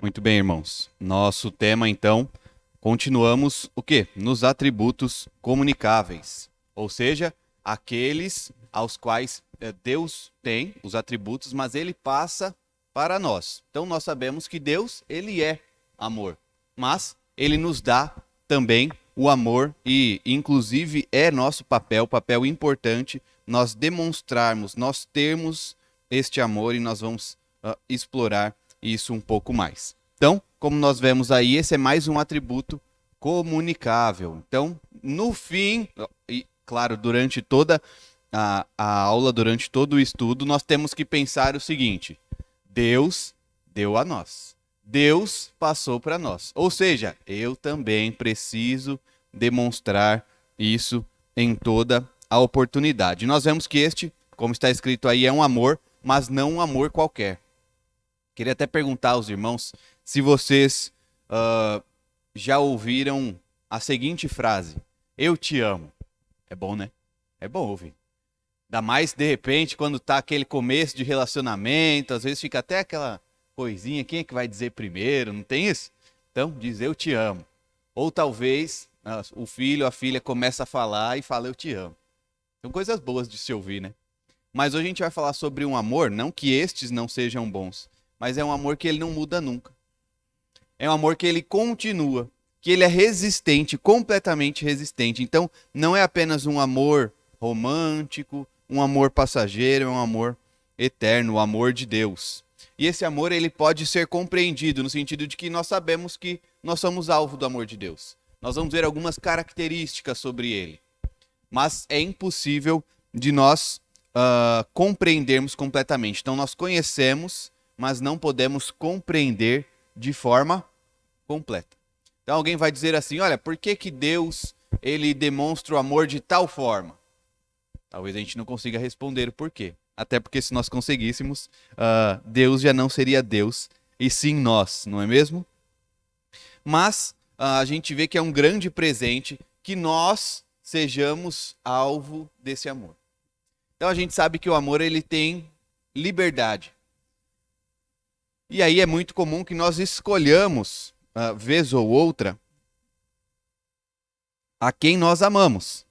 Muito bem, irmãos. Nosso tema, então, continuamos o quê? Nos atributos comunicáveis. Ou seja, aqueles aos quais Deus tem os atributos, mas ele passa para nós. Então, nós sabemos que Deus, ele é amor. Mas ele nos dá também o amor e, inclusive, é nosso papel importante, nós demonstrarmos, nós termos este amor e nós vamos explorar isso um pouco mais. Então, como nós vemos aí, esse é mais um atributo comunicável. Então, no fim, e claro, durante toda a aula, durante todo o estudo, nós temos que pensar o seguinte: Deus deu a nós. Deus passou para nós. Ou seja, eu também preciso demonstrar isso em toda a oportunidade. Nós vemos que este, como está escrito aí, é um amor, mas não um amor qualquer. Queria até perguntar aos irmãos se vocês já ouviram a seguinte frase: Eu te amo. É bom, né? É bom ouvir. Ainda mais, de repente, quando tá aquele começo de relacionamento, às vezes fica até aquela coisinha, quem é que vai dizer primeiro? Não tem isso? Então, diz eu te amo. Ou talvez o filho ou a filha começa a falar e fala eu te amo. São coisas boas de se ouvir, né? Mas hoje a gente vai falar sobre um amor, não que estes não sejam bons, mas é um amor que ele não muda nunca. É um amor que ele continua, que ele é resistente, completamente resistente. Então, não é apenas um amor romântico, um amor passageiro, é um amor eterno, o amor de Deus. E esse amor ele pode ser compreendido no sentido de que nós sabemos que nós somos alvo do amor de Deus. Nós vamos ver algumas características sobre ele, mas é impossível de nós compreendermos completamente. Então, nós conhecemos, mas não podemos compreender de forma completa. Então alguém vai dizer assim, olha, por que que Deus ele demonstra o amor de tal forma? Talvez a gente não consiga responder o porquê. Até porque se nós conseguíssemos, Deus já não seria Deus, e sim nós, não é mesmo? Mas a gente vê que é um grande presente que nós sejamos alvo desse amor. Então a gente sabe que o amor ele tem liberdade. E aí é muito comum que nós escolhamos, vez ou outra, a quem nós amamos.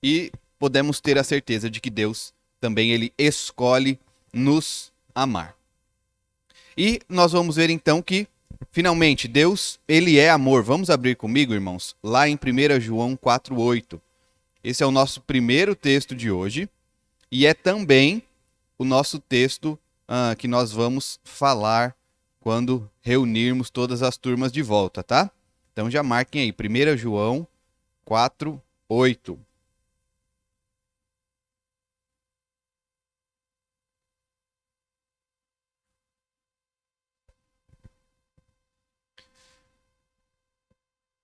E podemos ter a certeza de que Deus também ele escolhe nos amar. E nós vamos ver então que, finalmente, Deus ele é amor. Vamos abrir comigo, irmãos, lá em 1 João 4,8. Esse é o nosso primeiro texto de hoje e é também o nosso texto que nós vamos falar quando reunirmos todas as turmas de volta, tá? Então já marquem aí, 1 João 4,8.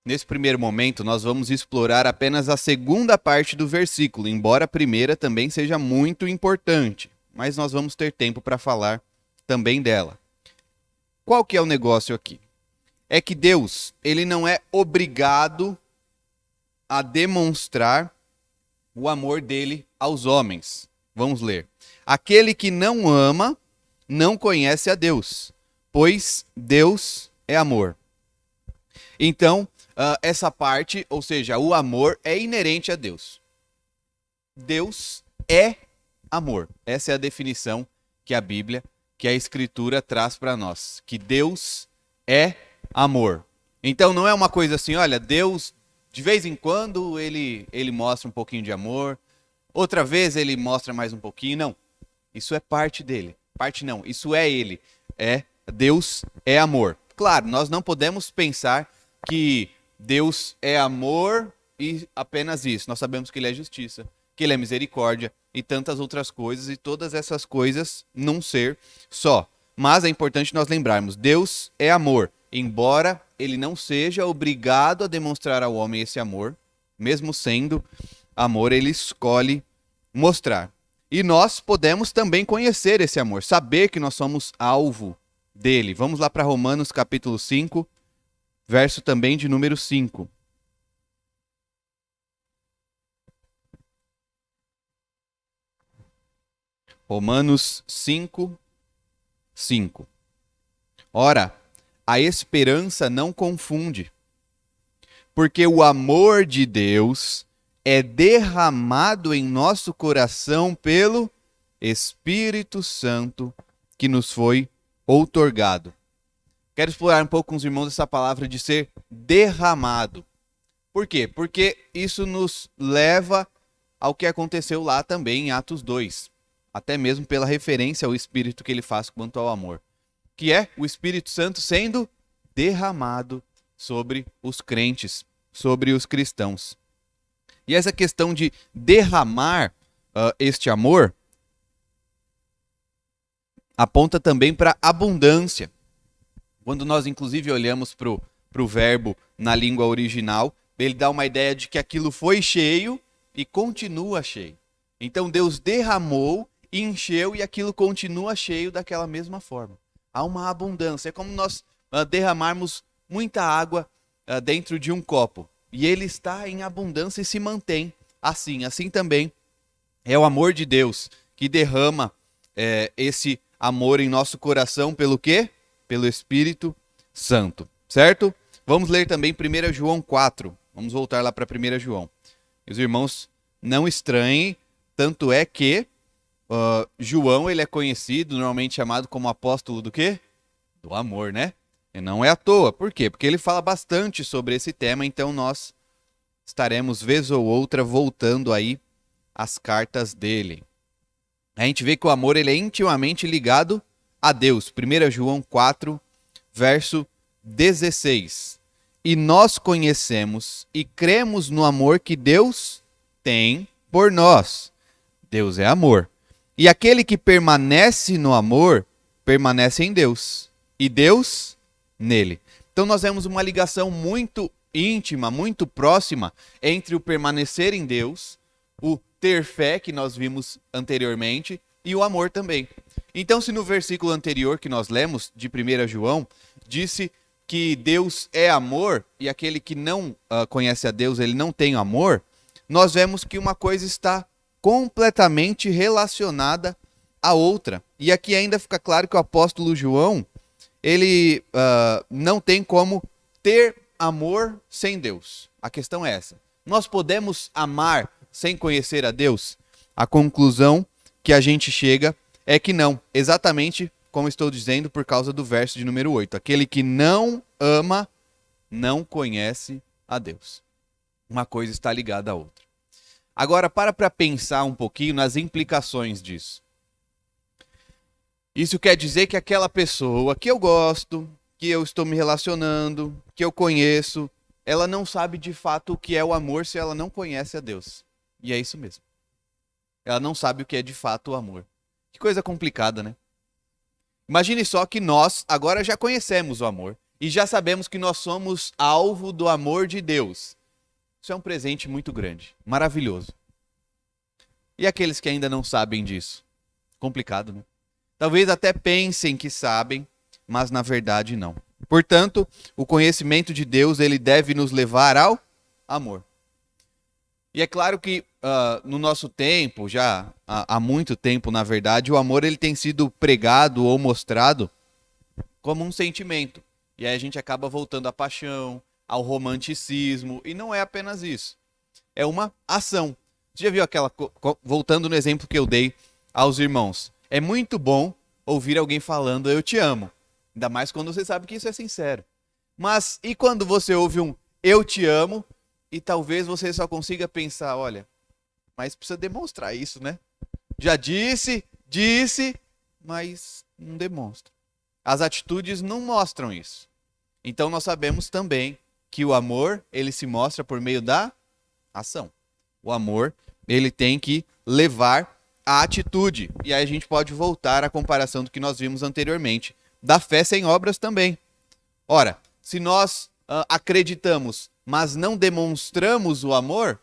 Nesse primeiro momento, nós vamos explorar apenas a segunda parte do versículo, embora a primeira também seja muito importante, mas nós vamos ter tempo para falar também dela. Qual que é o negócio aqui? É que Deus, ele não é obrigado a demonstrar o amor dele aos homens. Vamos ler. Aquele que não ama não conhece a Deus, pois Deus é amor. Então, essa parte, ou seja, o amor é inerente a Deus. Deus é amor. Essa é a definição que a Bíblia, que a Escritura traz para nós. Que Deus é amor. Então não é uma coisa assim, olha, Deus, de vez em quando, ele mostra um pouquinho de amor, outra vez ele mostra mais um pouquinho. Não, isso é parte dele. Parte não, isso é ele. Deus é amor. Claro, nós não podemos pensar que Deus é amor e apenas isso. Nós sabemos que ele é justiça, que ele é misericórdia e tantas outras coisas, e todas essas coisas num ser só. Mas é importante nós lembrarmos, Deus é amor, embora ele não seja obrigado a demonstrar ao homem esse amor, mesmo sendo amor, ele escolhe mostrar. E nós podemos também conhecer esse amor, saber que nós somos alvo dele. Vamos lá para Romanos capítulo 5, verso também de número 5. Romanos 5, 5. Ora, a esperança não confunde, porque o amor de Deus é derramado em nosso coração pelo Espírito Santo que nos foi outorgado. Quero explorar um pouco com os irmãos essa palavra de ser derramado. Por quê? Porque isso nos leva ao que aconteceu lá também em Atos 2, até mesmo pela referência ao Espírito que ele faz quanto ao amor, que é o Espírito Santo sendo derramado sobre os crentes, sobre os cristãos. E essa questão de derramar este amor aponta também para abundância. Quando nós, inclusive, olhamos para o verbo na língua original, ele dá uma ideia de que aquilo foi cheio e continua cheio. Então Deus derramou, encheu e aquilo continua cheio daquela mesma forma. Há uma abundância. É como nós derramarmos muita água dentro de um copo. E ele está em abundância e se mantém assim. Assim também é o amor de Deus que derrama esse amor em nosso coração pelo quê? Pelo Espírito Santo, certo? Vamos ler também 1 João 4. Vamos voltar lá para 1 João. Os irmãos não estranhem, tanto é que João ele é conhecido, normalmente chamado como apóstolo do quê? Do amor, né? E não é à toa. Por quê? Porque ele fala bastante sobre esse tema, então nós estaremos, vez ou outra, voltando aí às cartas dele. A gente vê que o amor ele é intimamente ligado a Deus. 1 João 4, verso 16. E nós conhecemos e cremos no amor que Deus tem por nós. Deus é amor. E aquele que permanece no amor, permanece em Deus. E Deus nele. Então nós vemos uma ligação muito íntima, muito próxima entre o permanecer em Deus, o ter fé que nós vimos anteriormente e o amor também. Então se no versículo anterior que nós lemos de 1 João, disse que Deus é amor e aquele que não conhece a Deus, ele não tem amor, nós vemos que uma coisa está completamente relacionada à outra. E aqui ainda fica claro que o apóstolo João, ele não tem como ter amor sem Deus. A questão é essa. Nós podemos amar sem conhecer a Deus? A conclusão que a gente chega é que não. Exatamente como estou dizendo por causa do verso de número 8. Aquele que não ama, não conhece a Deus. Uma coisa está ligada à outra. Agora, para pensar um pouquinho nas implicações disso. Isso quer dizer que aquela pessoa que eu gosto, que eu estou me relacionando, que eu conheço, ela não sabe de fato o que é o amor se ela não conhece a Deus. E é isso mesmo. Ela não sabe o que é de fato o amor. Que coisa complicada, né? Imagine só que nós agora já conhecemos o amor e já sabemos que nós somos alvo do amor de Deus. Isso é um presente muito grande, maravilhoso. E aqueles que ainda não sabem disso? Complicado, né? Talvez até pensem que sabem, mas na verdade não. Portanto, o conhecimento de Deus ele deve nos levar ao amor. E é claro que no nosso tempo, já há muito tempo na verdade, o amor ele tem sido pregado ou mostrado como um sentimento. E aí a gente acaba voltando à paixão, ao romanticismo, e não é apenas isso. É uma ação. Você já viu aquela... Voltando no exemplo que eu dei aos irmãos. É muito bom ouvir alguém falando eu te amo. Ainda mais quando você sabe que isso é sincero. Mas e quando você ouve um eu te amo e talvez você só consiga pensar, olha, mas precisa demonstrar isso, né? Já disse, mas não demonstra. As atitudes não mostram isso. Então nós sabemos também que o amor, ele se mostra por meio da ação. O amor, ele tem que levar a atitude. E aí a gente pode voltar à comparação do que nós vimos anteriormente. Da fé sem obras também. Ora, se nós acreditamos, mas não demonstramos o amor,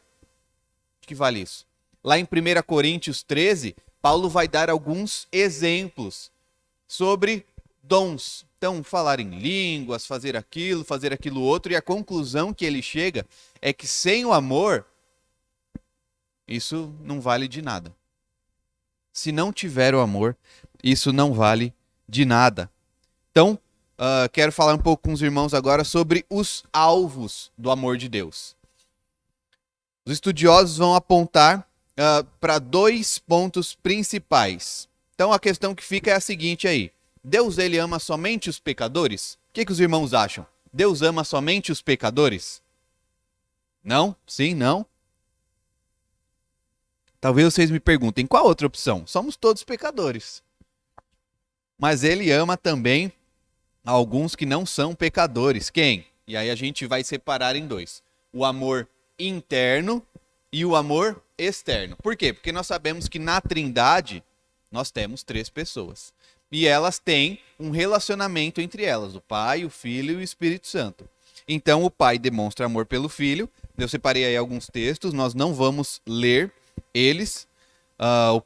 de que vale isso? Lá em 1 Coríntios 13, Paulo vai dar alguns exemplos sobre dons. Então, falar em línguas, fazer aquilo outro, e a conclusão que ele chega é que sem o amor, isso não vale de nada. Se não tiver o amor, isso não vale de nada. Então, quero falar um pouco com os irmãos agora sobre os alvos do amor de Deus. Os estudiosos vão apontar para 2 pontos principais. Então a questão que fica é a seguinte aí. Deus, ele ama somente os pecadores? O que os irmãos acham? Deus ama somente os pecadores? Não? Sim? Não? Talvez vocês me perguntem, qual outra opção? Somos todos pecadores. Mas ele ama também alguns que não são pecadores. Quem? E aí a gente vai separar em 2. O amor interno e o amor externo. Por quê? Porque nós sabemos que na Trindade nós temos 3 pessoas. E elas têm um relacionamento entre elas, o Pai, o Filho e o Espírito Santo. Então o Pai demonstra amor pelo Filho. Eu separei aí alguns textos, nós não vamos ler eles.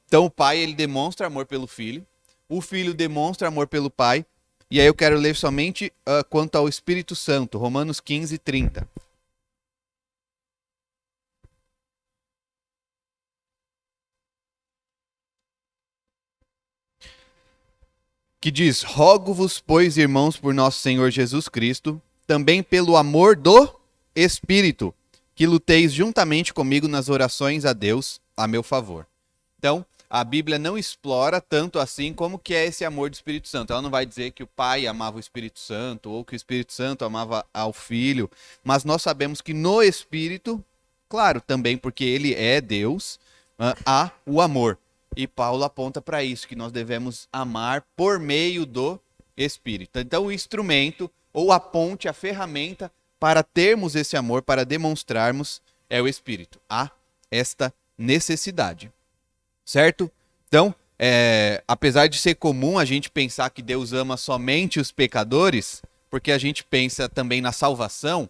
Então o Pai, ele demonstra amor pelo Filho. O Filho demonstra amor pelo Pai. E aí eu quero ler somente quanto ao Espírito Santo, Romanos 15, 30. Que diz: rogo-vos, pois, irmãos, por nosso Senhor Jesus Cristo, também pelo amor do Espírito, que luteis juntamente comigo nas orações a Deus a meu favor. Então, a Bíblia não explora tanto assim como que é esse amor do Espírito Santo. Ela não vai dizer que o Pai amava o Espírito Santo ou que o Espírito Santo amava ao Filho, mas nós sabemos que no Espírito, claro, também porque ele é Deus, há o amor. E Paulo aponta para isso, que nós devemos amar por meio do Espírito. Então, o instrumento, ou a ponte, a ferramenta para termos esse amor, para demonstrarmos, é o Espírito. Há esta necessidade. Certo? Então, apesar de ser comum a gente pensar que Deus ama somente os pecadores, porque a gente pensa também na salvação,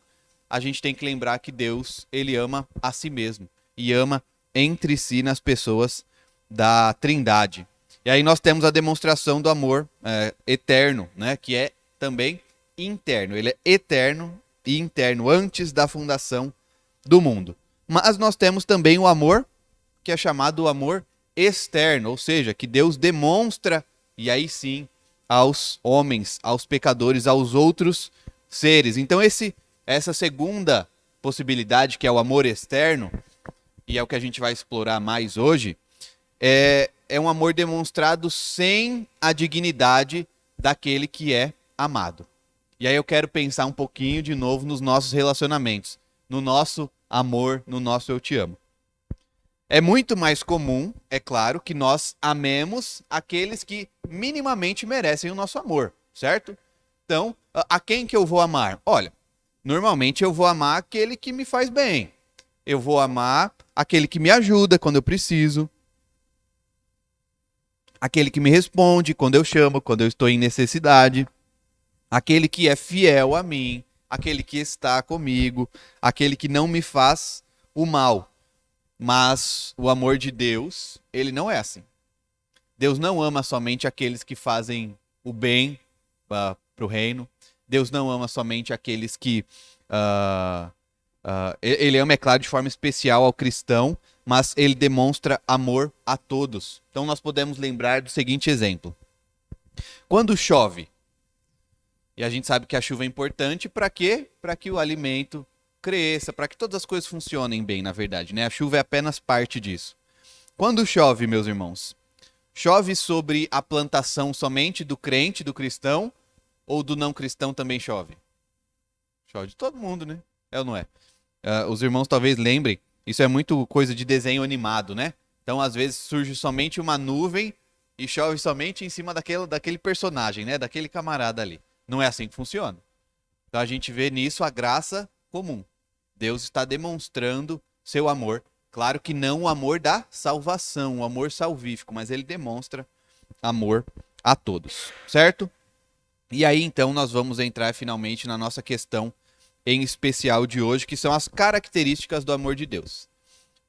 a gente tem que lembrar que Deus, ele ama a si mesmo e ama entre si nas pessoas da Trindade. E aí nós temos a demonstração do amor eterno, né, que é também interno. Ele é eterno e interno, antes da fundação do mundo. Mas nós temos também o amor, que é chamado o amor externo, ou seja, que Deus demonstra, e aí sim, aos homens, aos pecadores, aos outros seres. Então essa segunda possibilidade, que é o amor externo, e é o que a gente vai explorar mais hoje, é um amor demonstrado sem a dignidade daquele que é amado. E aí eu quero pensar um pouquinho de novo nos nossos relacionamentos, no nosso amor, no nosso eu te amo. É muito mais comum, é claro, que nós amemos aqueles que minimamente merecem o nosso amor, certo? Então, a quem que eu vou amar? Olha, normalmente eu vou amar aquele que me faz bem. Eu vou amar aquele que me ajuda quando eu preciso. Aquele que me responde quando eu chamo, quando eu estou em necessidade. Aquele que é fiel a mim. Aquele que está comigo. Aquele que não me faz o mal. Mas o amor de Deus, ele não é assim. Deus não ama somente aqueles que fazem o bem para o reino. Deus não ama somente aqueles que... ele ama, é claro, de forma especial ao cristão, mas ele demonstra amor a todos. Então nós podemos lembrar do seguinte exemplo. Quando chove, e a gente sabe que a chuva é importante, para quê? Para que o alimento cresça, para que todas as coisas funcionem bem, na verdade, né? A chuva é apenas parte disso. Quando chove, meus irmãos, chove sobre a plantação somente do crente, do cristão, ou do não cristão também chove? Chove de todo mundo, né? É ou não é? Os irmãos talvez lembrem, isso é muito coisa de desenho animado, né? Então, às vezes, surge somente uma nuvem e chove somente em cima daquele personagem, né? Daquele camarada ali. Não é assim que funciona. Então, a gente vê nisso a graça comum. Deus está demonstrando seu amor. Claro que não o amor da salvação, o amor salvífico, mas ele demonstra amor a todos, certo? E aí, então, nós vamos entrar finalmente na nossa questão em especial de hoje, que são as características do amor de Deus.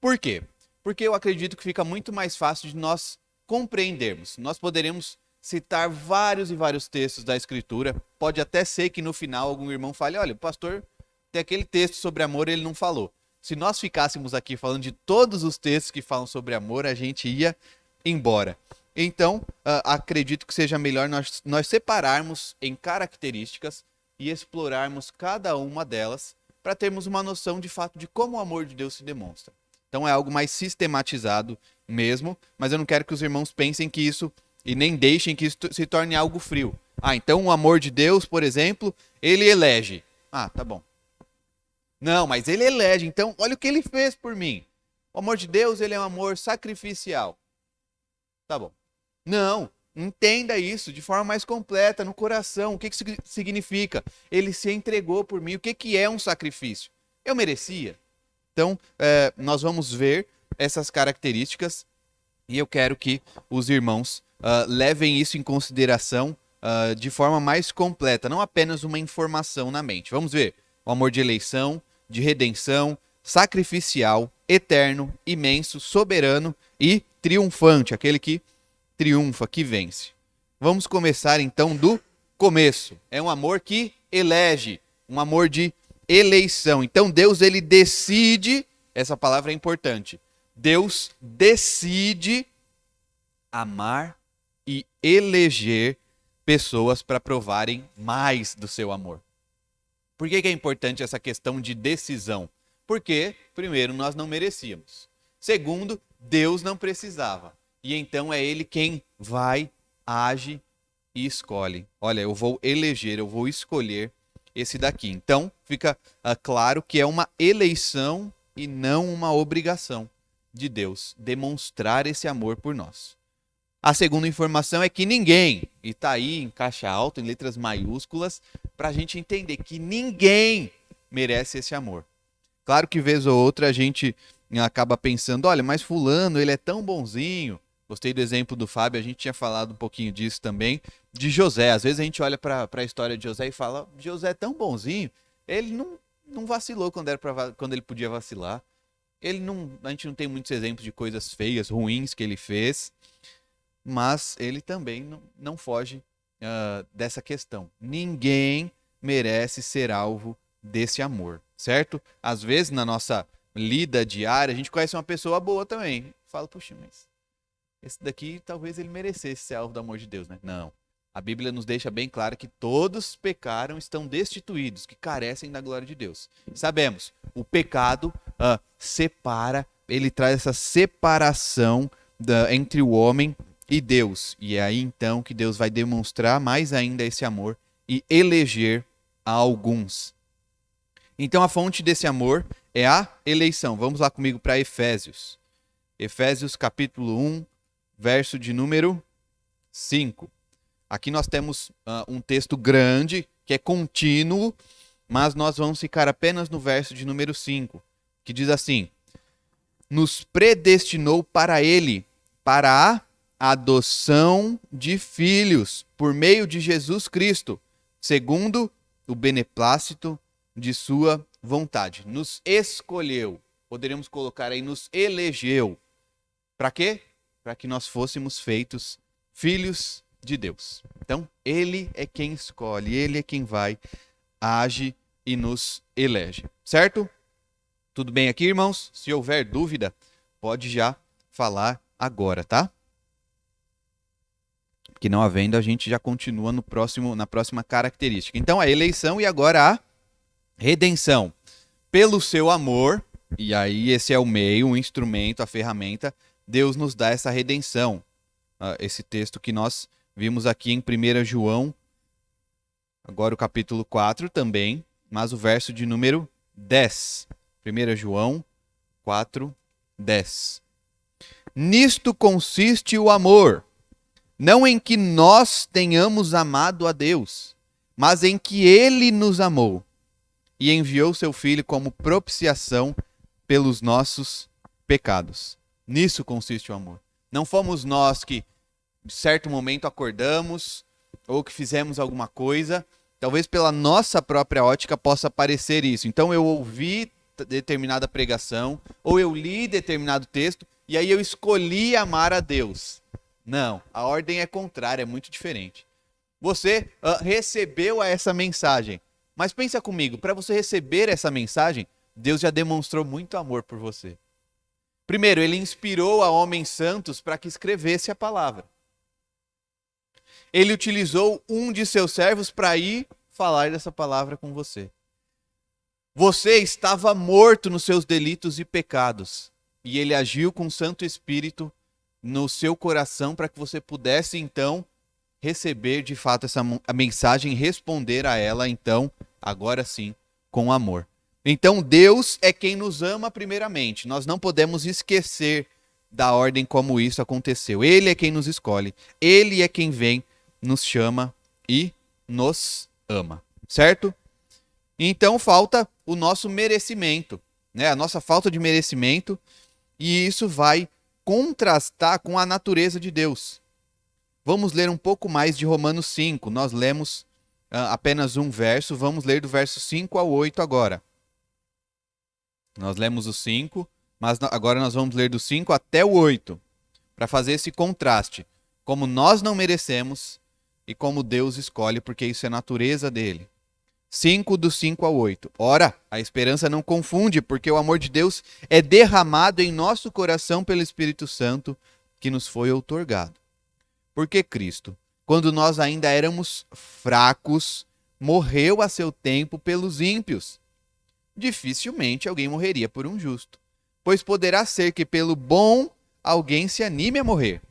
Por quê? Porque eu acredito que fica muito mais fácil de nós compreendermos. Nós poderemos citar vários e vários textos da Escritura. Pode até ser que no final algum irmão fale, olha, o pastor tem aquele texto sobre amor e ele não falou. Se nós ficássemos aqui falando de todos os textos que falam sobre amor, a gente ia embora. Então, acredito que seja melhor nós separarmos em características e explorarmos cada uma delas para termos uma noção de fato de como o amor de Deus se demonstra. Então é algo mais sistematizado mesmo, mas eu não quero que os irmãos pensem que isso, e nem deixem que isso se torne algo frio. Então o amor de Deus, por exemplo, ele elege. Tá bom. Não, mas ele elege, então olha o que ele fez por mim. O amor de Deus, ele é um amor sacrificial. Tá bom. Não, entenda isso de forma mais completa, no coração. O que isso significa? Ele se entregou por mim. O que é um sacrifício? Eu merecia? Então, nós vamos ver essas características e eu quero que os irmãos levem isso em consideração de forma mais completa, não apenas uma informação na mente. Vamos ver. O amor de eleição, de redenção, sacrificial, eterno, imenso, soberano e triunfante, aquele que triunfa, que vence. Vamos começar então do começo. É um amor que elege, um amor de eleição. Então Deus, ele decide, essa palavra é importante. Deus decide amar e eleger pessoas para provarem mais do seu amor. Por que é importante essa questão de decisão? Porque, primeiro, nós não merecíamos. Segundo, Deus não precisava. E então é ele quem vai, age e escolhe. Olha, eu vou eleger, eu vou escolher esse daqui. Então, fica claro que é uma eleição e não uma obrigação de Deus demonstrar esse amor por nós. A segunda informação é que ninguém, e está aí em caixa alta, em letras maiúsculas, para a gente entender que ninguém merece esse amor. Claro que vez ou outra a gente acaba pensando, olha, mas fulano, ele é tão bonzinho. Gostei do exemplo do Fábio, a gente tinha falado um pouquinho disso também, de José. Às vezes a gente olha para a história de José e fala, José é tão bonzinho, ele não vacilou quando ele podia vacilar. A gente não tem muitos exemplos de coisas feias, ruins que ele fez, mas ele também não foge dessa questão. Ninguém merece ser alvo desse amor, certo? Às vezes, na nossa lida diária, a gente conhece uma pessoa boa também. Fala, puxa, mas esse daqui talvez ele merecesse ser alvo do amor de Deus, né? Não. A Bíblia nos deixa bem claro que todos pecaram, estão destituídos, que carecem da glória de Deus. Sabemos, o pecado separa, ele traz essa separação entre o homem e Deus. E é aí então que Deus vai demonstrar mais ainda esse amor e eleger a alguns. Então a fonte desse amor é a eleição. Vamos lá comigo para Efésios. Efésios capítulo 1, verso de número 5. Aqui nós temos um texto grande, que é contínuo, mas nós vamos ficar apenas no verso de número 5, que diz assim: nos predestinou para ele, para a adoção de filhos, por meio de Jesus Cristo, segundo o beneplácito de sua vontade. Nos escolheu, poderíamos colocar aí, nos elegeu. Para quê? Para que nós fôssemos feitos filhos de Deus. Então, ele é quem escolhe, ele é quem vai, age e nos elege. Certo? Tudo bem aqui, irmãos? Se houver dúvida, pode já falar agora, tá? Que não havendo, a gente já continua na próxima característica. Então, a eleição e agora a redenção. Pelo seu amor, e aí esse é o meio, o instrumento, a ferramenta, Deus nos dá essa redenção. Esse texto que nós vimos aqui em 1 João, agora o capítulo 4 também, mas o verso de número 10. 1 João 4, 10. Nisto consiste o amor, não em que nós tenhamos amado a Deus, mas em que Ele nos amou e enviou seu Filho como propiciação pelos nossos pecados. Nisso consiste o amor. Não fomos nós que, em certo momento, acordamos ou que fizemos alguma coisa. Talvez pela nossa própria ótica possa parecer isso. Então eu ouvi determinada pregação ou eu li determinado texto e aí eu escolhi amar a Deus. Não, a ordem é contrária, é muito diferente. Você recebeu essa mensagem, mas pensa comigo, para você receber essa mensagem, Deus já demonstrou muito amor por você. Primeiro, ele inspirou a homens santos para que escrevesse a palavra. ele utilizou um de seus servos para ir falar dessa palavra com você. Você estava morto nos seus delitos e pecados, e ele agiu com o Santo Espírito no seu coração para que você pudesse, então, receber de fato a mensagem e responder a ela, então, agora sim, com amor. Então, Deus é quem nos ama primeiramente. Nós não podemos esquecer da ordem como isso aconteceu. Ele é quem nos escolhe. Ele é quem vem, nos chama e nos ama. Certo? Então, falta o nosso merecimento, né? A nossa falta de merecimento, e isso vai contrastar com a natureza de Deus. Vamos ler um pouco mais de Romanos 5. Nós lemos apenas um verso. Vamos ler do verso 5 ao 8 agora. Nós lemos o 5, mas agora nós vamos ler do 5 até o 8, para fazer esse contraste. Como nós não merecemos e como Deus escolhe, porque isso é a natureza dele. 5, do 5 ao 8. Ora, a esperança não confunde, porque o amor de Deus é derramado em nosso coração pelo Espírito Santo que nos foi outorgado. Porque Cristo, quando nós ainda éramos fracos, morreu a seu tempo pelos ímpios. Dificilmente alguém morreria por um justo, pois poderá ser que pelo bom alguém se anime a morrer.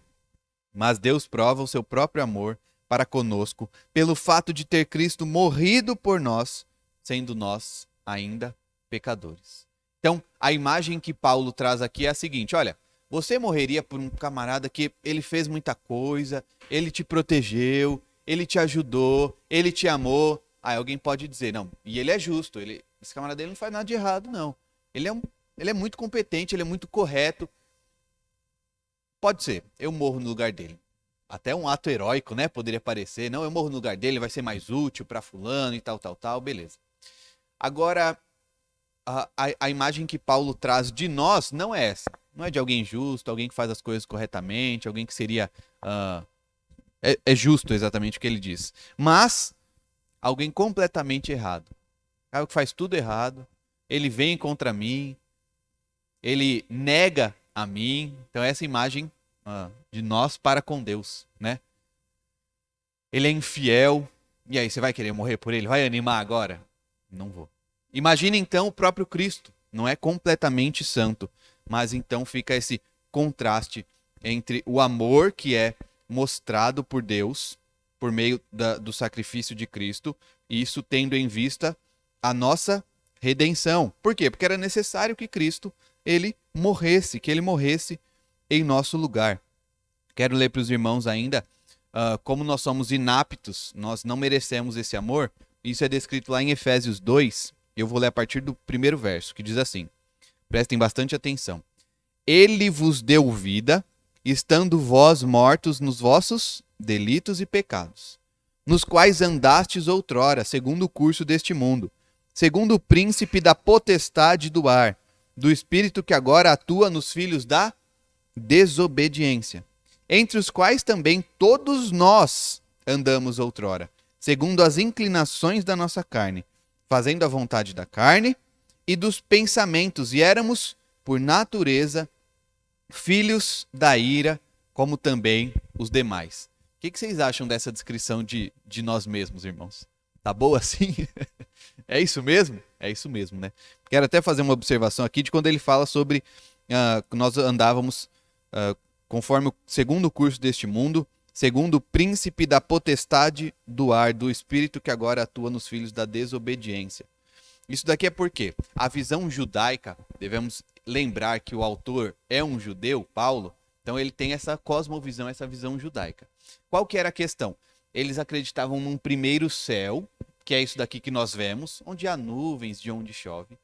Mas Deus prova o seu próprio amor para conosco pelo fato de ter Cristo morrido por nós, sendo nós ainda pecadores. Então, a imagem que Paulo traz aqui é a seguinte: olha, você morreria por um camarada que ele fez muita coisa, ele te protegeu, ele te ajudou, ele te amou. Aí alguém pode dizer, não, e ele é justo, esse camarada dele não faz nada de errado, não. Ele é muito competente, ele é muito correto. Pode ser, eu morro no lugar dele. Até um ato heróico, né? Poderia parecer. Não, eu morro no lugar dele, vai ser mais útil para fulano e tal, beleza. Agora, a imagem que Paulo traz de nós não é essa. Não é de alguém justo, alguém que faz as coisas corretamente, alguém que seria... É justo exatamente o que ele diz. Mas, alguém completamente errado. Algo que faz tudo errado, ele vem contra mim, ele nega a mim. Então essa imagem de nós para com Deus, né? Ele é infiel, e aí você vai querer morrer por ele? Vai animar agora? Não vou. Imagine então o próprio Cristo, não é completamente santo, mas então fica esse contraste entre o amor que é mostrado por Deus, por meio do sacrifício de Cristo, e isso tendo em vista a nossa redenção. Por quê? Porque era necessário que Cristo ele morresse em nosso lugar. Quero ler para os irmãos ainda como nós somos inaptos, nós não merecemos esse amor. Isso é descrito lá em Efésios 2. Eu vou ler a partir do primeiro verso, que diz assim. Prestem bastante atenção. Ele vos deu vida, estando vós mortos nos vossos delitos e pecados, nos quais andastes outrora, segundo o curso deste mundo, segundo o príncipe da potestade do ar, do espírito que agora atua nos filhos da desobediência, entre os quais também todos nós andamos outrora, segundo as inclinações da nossa carne, fazendo a vontade da carne e dos pensamentos, e éramos, por natureza, filhos da ira, como também os demais. O que vocês acham dessa descrição de nós mesmos, irmãos? Tá boa assim? É isso mesmo? É isso mesmo, né? Quero até fazer uma observação aqui de quando ele fala sobre nós andávamos conforme segundo o curso deste mundo, segundo o príncipe da potestade do ar, do espírito que agora atua nos filhos da desobediência. Isso daqui é porque a visão judaica, devemos lembrar que o autor é um judeu, Paulo, então ele tem essa cosmovisão, essa visão judaica. Qual que era a questão? Eles acreditavam num primeiro céu, que é isso daqui que nós vemos, onde há nuvens, de onde chove.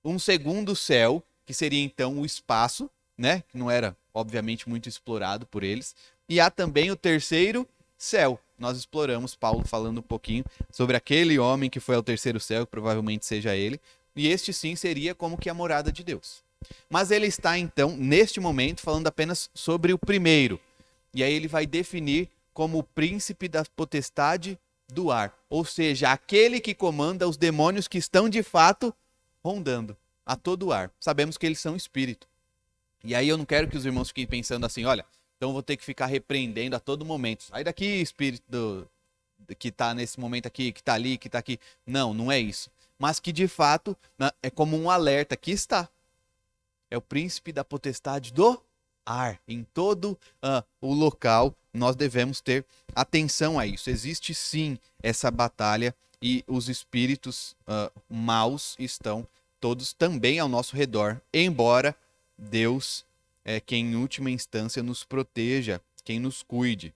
Um segundo céu, que seria então o espaço, né? Que não era, obviamente, muito explorado por eles. E há também o terceiro céu. Nós exploramos, Paulo falando um pouquinho sobre aquele homem que foi ao terceiro céu, que provavelmente seja ele. E este sim seria como que a morada de Deus. Mas ele está então, neste momento, falando apenas sobre o primeiro. E aí ele vai definir como o príncipe da potestade do ar. Ou seja, aquele que comanda os demônios que estão de fato rondando a todo ar. Sabemos que eles são espírito. E aí eu não quero que os irmãos fiquem pensando assim, olha, Então eu vou ter que ficar repreendendo a todo momento. Sai daqui, espírito que está nesse momento aqui, que está ali, que está aqui. Não, não é isso. Mas que de fato é como um alerta. Aqui está. É o príncipe da potestade do ar. Em todo o local nós devemos ter atenção a isso. Existe sim essa batalha e os espíritos maus estão todos também ao nosso redor, embora Deus é quem em última instância nos proteja, quem nos cuide.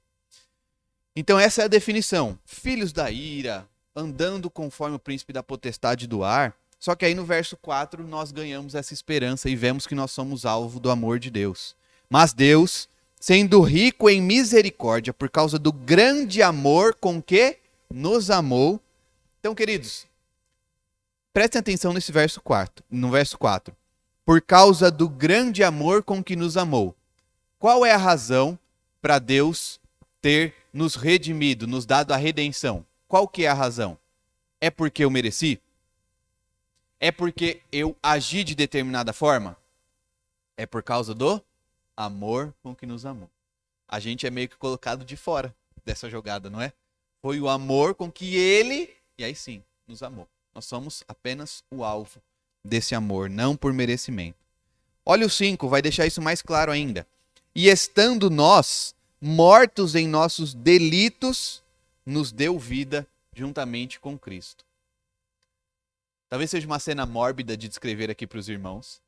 Então essa é a definição. Filhos da ira, andando conforme o príncipe da potestade do ar. Só que aí no verso 4 nós ganhamos essa esperança e vemos que nós somos alvo do amor de Deus. Mas Deus, sendo rico em misericórdia, por causa do grande amor com que nos amou. Então, queridos, prestem atenção nesse verso 4, no verso 4. Por causa do grande amor com que nos amou. Qual é a razão para Deus ter nos redimido, nos dado a redenção? Qual que é a razão? É porque eu mereci? É porque eu agi de determinada forma? É por causa do amor com que nos amou. A gente é meio que colocado de fora dessa jogada, não é? Foi o amor com que ele, e aí sim, nos amou. Nós somos apenas o alvo desse amor, não por merecimento. Olha o 5, vai deixar isso mais claro ainda. E estando nós mortos em nossos delitos, nos deu vida juntamente com Cristo. Talvez seja uma cena mórbida de descrever aqui para os irmãos,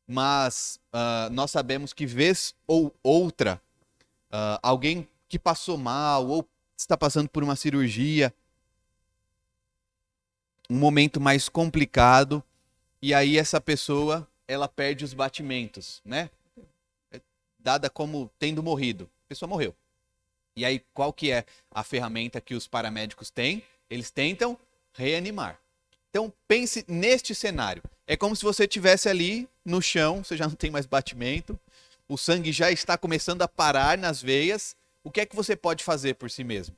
mas nós sabemos que vez ou outra, alguém que passou mal ou está passando por uma cirurgia, um momento mais complicado, e aí essa pessoa, ela perde os batimentos, né? Dada como tendo morrido. A pessoa morreu. E aí qual que é a ferramenta que os paramédicos têm? Eles tentam reanimar. Então pense neste cenário. É como se você estivesse ali no chão, você já não tem mais batimento, o sangue já está começando a parar nas veias. O que é que você pode fazer por si mesmo?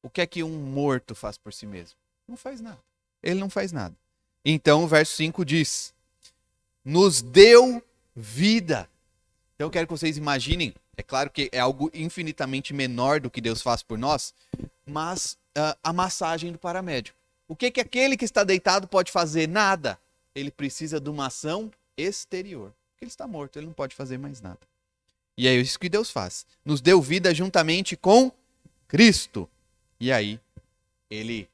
O que é que um morto faz por si mesmo? Não faz nada. Ele não faz nada. Então o verso 5 diz: nos deu vida. Então eu quero que vocês imaginem, é claro que é algo infinitamente menor do que Deus faz por nós, mas a massagem do paramédico. O que aquele que está deitado pode fazer? Nada. Ele precisa de uma ação exterior. Porque ele está morto, ele não pode fazer mais nada. E é isso que Deus faz. Nos deu vida juntamente com Cristo. E aí, ele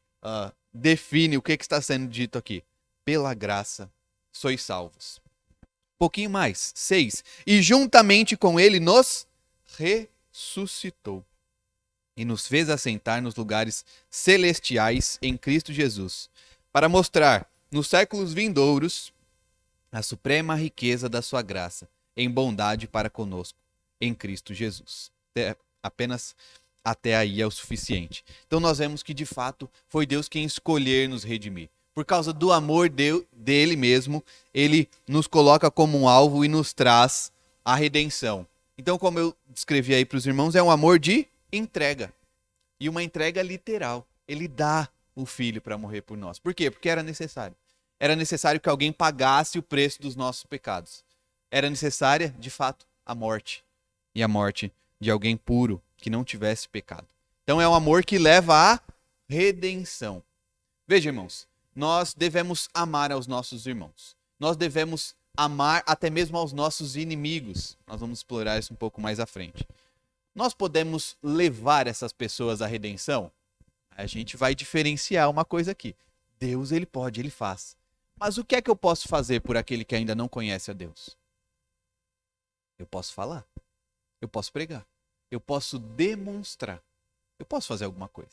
define o que está sendo dito aqui. Pela graça, sois salvos. Um pouquinho mais. 6. E juntamente com ele nos ressuscitou. E nos fez assentar nos lugares celestiais em Cristo Jesus, para mostrar nos séculos vindouros a suprema riqueza da sua graça, em bondade para conosco, em Cristo Jesus. Apenas até aí é o suficiente. Então nós vemos que de fato foi Deus quem escolheu nos redimir. Por causa do amor dele mesmo, ele nos coloca como um alvo e nos traz a redenção. Então, como eu descrevi aí para os irmãos, é um amor de entrega. E uma entrega literal. Ele dá o filho para morrer por nós. Por quê? Porque era necessário. Era necessário que alguém pagasse o preço dos nossos pecados. Era necessária, de fato, a morte. E a morte de alguém puro, que não tivesse pecado. Então é um amor que leva à redenção. Veja, irmãos, nós devemos amar aos nossos irmãos. Nós devemos amar até mesmo aos nossos inimigos. Nós vamos explorar isso um pouco mais à frente. Nós podemos levar essas pessoas à redenção? A gente vai diferenciar uma coisa aqui. Deus, ele pode, ele faz. Mas o que é que eu posso fazer por aquele que ainda não conhece a Deus? Eu posso falar. Eu posso pregar. Eu posso demonstrar. Eu posso fazer alguma coisa.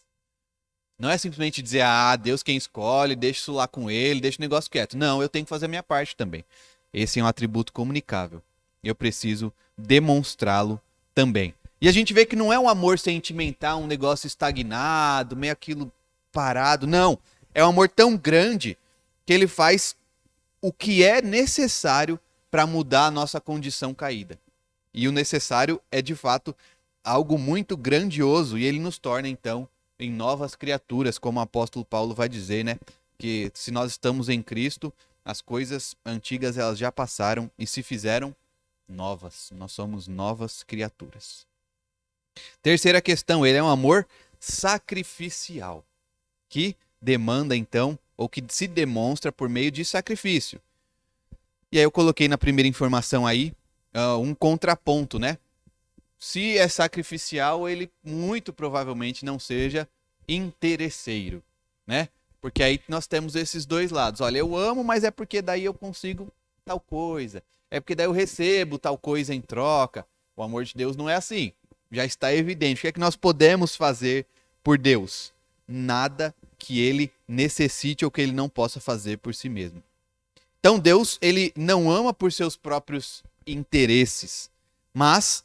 Não é simplesmente dizer, Deus quem escolhe, deixa isso lá com ele, deixa o negócio quieto. Não, eu tenho que fazer a minha parte também. Esse é um atributo comunicável. Eu preciso demonstrá-lo também. E a gente vê que não é um amor sentimental, um negócio estagnado, meio aquilo parado. Não, é um amor tão grande que ele faz o que é necessário para mudar a nossa condição caída. E o necessário é, de fato, algo muito grandioso. E ele nos torna, então, em novas criaturas, como o apóstolo Paulo vai dizer, né? Que se nós estamos em Cristo, as coisas antigas elas já passaram e se fizeram novas. Nós somos novas criaturas. Terceira questão, ele é um amor sacrificial, que demanda então, ou que se demonstra por meio de sacrifício. E aí eu coloquei na primeira informação aí um contraponto, né? Se é sacrificial, ele muito provavelmente não seja interesseiro, né? Porque aí nós temos esses dois lados. Olha, eu amo, mas é porque daí eu consigo tal coisa. É porque daí eu recebo tal coisa em troca. O amor de Deus não é assim. Já está evidente. O que é que nós podemos fazer por Deus? Nada que ele necessite ou que ele não possa fazer por si mesmo. Então Deus, ele não ama por seus próprios interesses, mas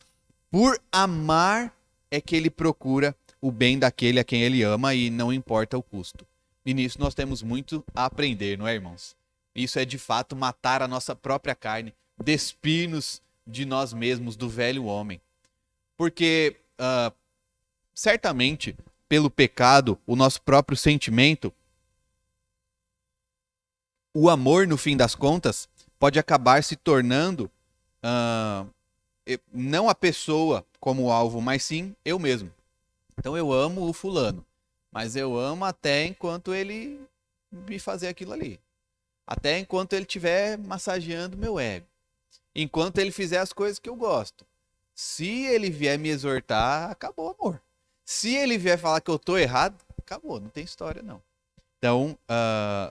por amar é que ele procura o bem daquele a quem ele ama e não importa o custo. E nisso nós temos muito a aprender, não é, irmãos? Isso é de fato matar a nossa própria carne, despir-nos de nós mesmos, do velho homem. Porque certamente, pelo pecado, o nosso próprio sentimento, o amor, no fim das contas, pode acabar se tornando não a pessoa como alvo, mas sim eu mesmo. Então eu amo o fulano, mas eu amo até enquanto ele me fazer aquilo ali. Até enquanto ele estiver massageando meu ego. Enquanto ele fizer as coisas que eu gosto. Se ele vier me exortar, acabou o amor. Se ele vier falar que eu tô errado, acabou, não tem história não. Então,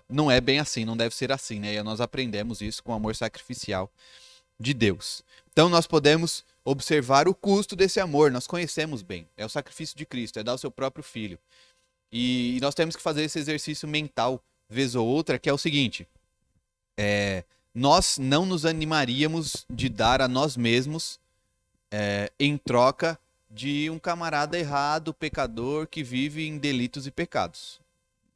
não é bem assim, não deve ser assim, né? E nós aprendemos isso com o amor sacrificial de Deus. Então, nós podemos observar o custo desse amor, nós conhecemos bem. É o sacrifício de Cristo, é dar o seu próprio filho. E nós temos que fazer esse exercício mental, vez ou outra, que é o seguinte: nós não nos animaríamos de dar a nós mesmos em troca de um camarada errado, pecador, que vive em delitos e pecados.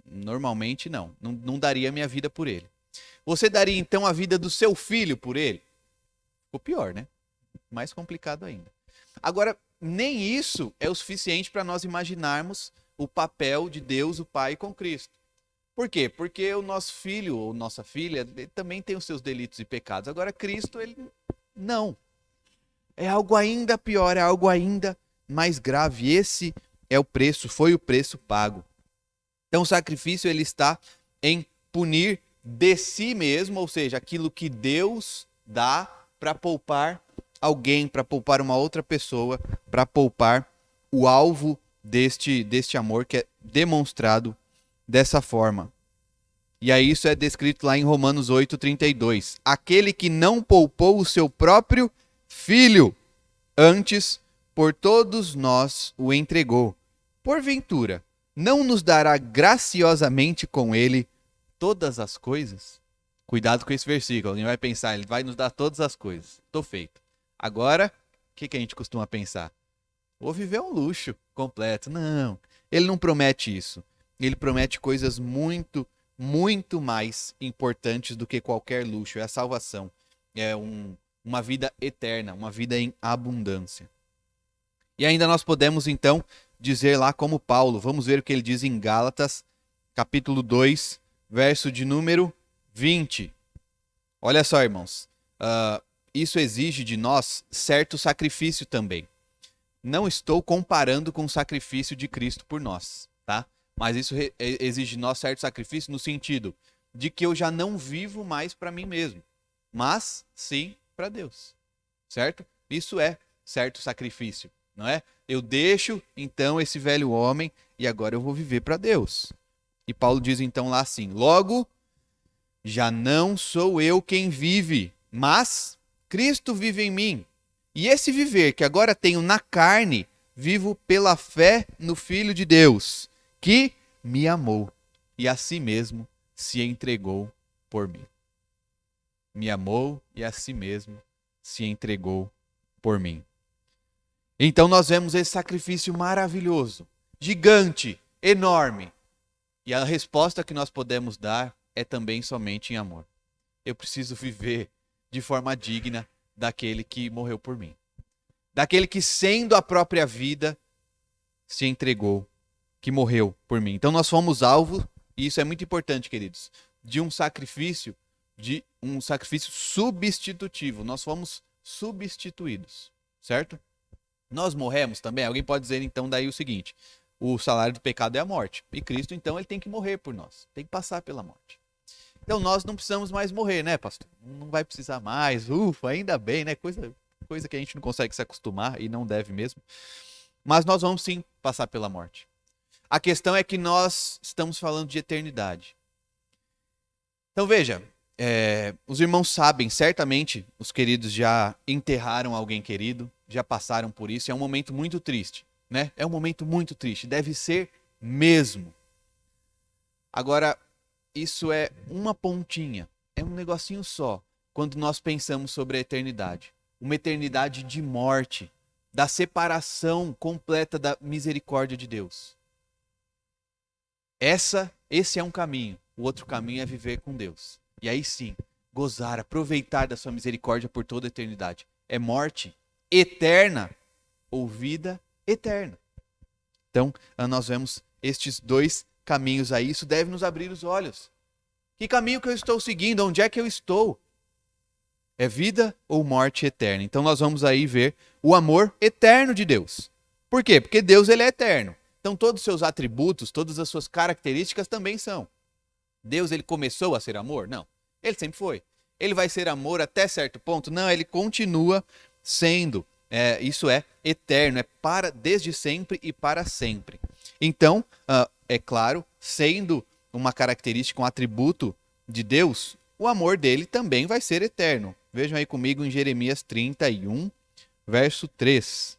Normalmente não. Não daria minha vida por ele. Você daria então a vida do seu filho por ele? Ficou pior, né? Mais complicado ainda. Agora, nem isso é o suficiente para nós imaginarmos o papel de Deus, o Pai, com Cristo. Por quê? Porque o nosso filho ou nossa filha ele também tem os seus delitos e pecados. Agora, Cristo, ele não. É algo ainda pior, é algo ainda mais grave. Esse é o preço, foi o preço pago. Então o sacrifício ele está em punir de si mesmo, ou seja, aquilo que Deus dá para poupar alguém, para poupar uma outra pessoa, para poupar o alvo deste amor que é demonstrado dessa forma. E aí isso é descrito lá em Romanos 8:32. Aquele que não poupou o seu próprio filho, antes por todos nós o entregou. Porventura, não nos dará graciosamente com ele todas as coisas? Cuidado com esse versículo. Alguém vai pensar, ele vai nos dar todas as coisas. Tô feito. Agora, o que a gente costuma pensar? Vou viver um luxo completo. Não, ele não promete isso. Ele promete coisas muito, muito mais importantes do que qualquer luxo. É a salvação. É uma vida eterna, uma vida em abundância. E ainda nós podemos, então, dizer lá como Paulo, vamos ver o que ele diz em Gálatas, capítulo 2, verso de número 20. Olha só, irmãos, isso exige de nós certo sacrifício também. Não estou comparando com o sacrifício de Cristo por nós, tá? Mas isso exige de nós certo sacrifício no sentido de que eu já não vivo mais para mim mesmo, mas sim para Deus, certo? Isso é certo sacrifício. Não é? Eu deixo, então, esse velho homem e agora eu vou viver para Deus. E Paulo diz, então, lá assim, logo, já não sou eu quem vive, mas Cristo vive em mim. E esse viver que agora tenho na carne, vivo pela fé no Filho de Deus, que me amou e a si mesmo se entregou por mim. Me amou e a si mesmo se entregou por mim. Então nós vemos esse sacrifício maravilhoso, gigante, enorme. E a resposta que nós podemos dar é também somente em amor. Eu preciso viver de forma digna daquele que morreu por mim. Daquele que, sendo a própria vida, se entregou, que morreu por mim. Então nós fomos alvo, e isso é muito importante, queridos, de um sacrifício substitutivo. Nós fomos substituídos, certo? Nós morremos também. Alguém pode dizer então daí o seguinte: o salário do pecado é a morte. E Cristo então ele tem que morrer por nós, tem que passar pela morte. Então nós não precisamos mais morrer, né, pastor? Não vai precisar mais. Ufa, ainda bem, né? Coisa que a gente não consegue se acostumar e não deve mesmo. Mas nós vamos sim passar pela morte. A questão é que nós estamos falando de eternidade. Então veja, os irmãos sabem, certamente os queridos já enterraram alguém querido, já passaram por isso. É um momento muito triste, né? É um momento muito triste, deve ser mesmo. Agora, isso é uma pontinha, é um negocinho só, quando nós pensamos sobre a eternidade. Uma eternidade de morte, da separação completa da misericórdia de Deus. Esse é um caminho. O outro caminho é viver com Deus. E aí sim, gozar, aproveitar da sua misericórdia por toda a eternidade. É morte eterna ou vida eterna. Então, nós vemos estes dois caminhos aí. Isso deve nos abrir os olhos. Que caminho que eu estou seguindo? Onde é que eu estou? É vida ou morte eterna? Então, nós vamos aí ver o amor eterno de Deus. Por quê? Porque Deus ele é eterno. Então, todos os seus atributos, todas as suas características também são. Deus ele começou a ser amor? Não. Ele sempre foi. Ele vai ser amor até certo ponto? Não, ele continua sendo. Isso é eterno, é para desde sempre e para sempre. Então, é claro, sendo uma característica, um atributo de Deus, o amor dele também vai ser eterno. Vejam aí comigo em Jeremias 31, verso 3.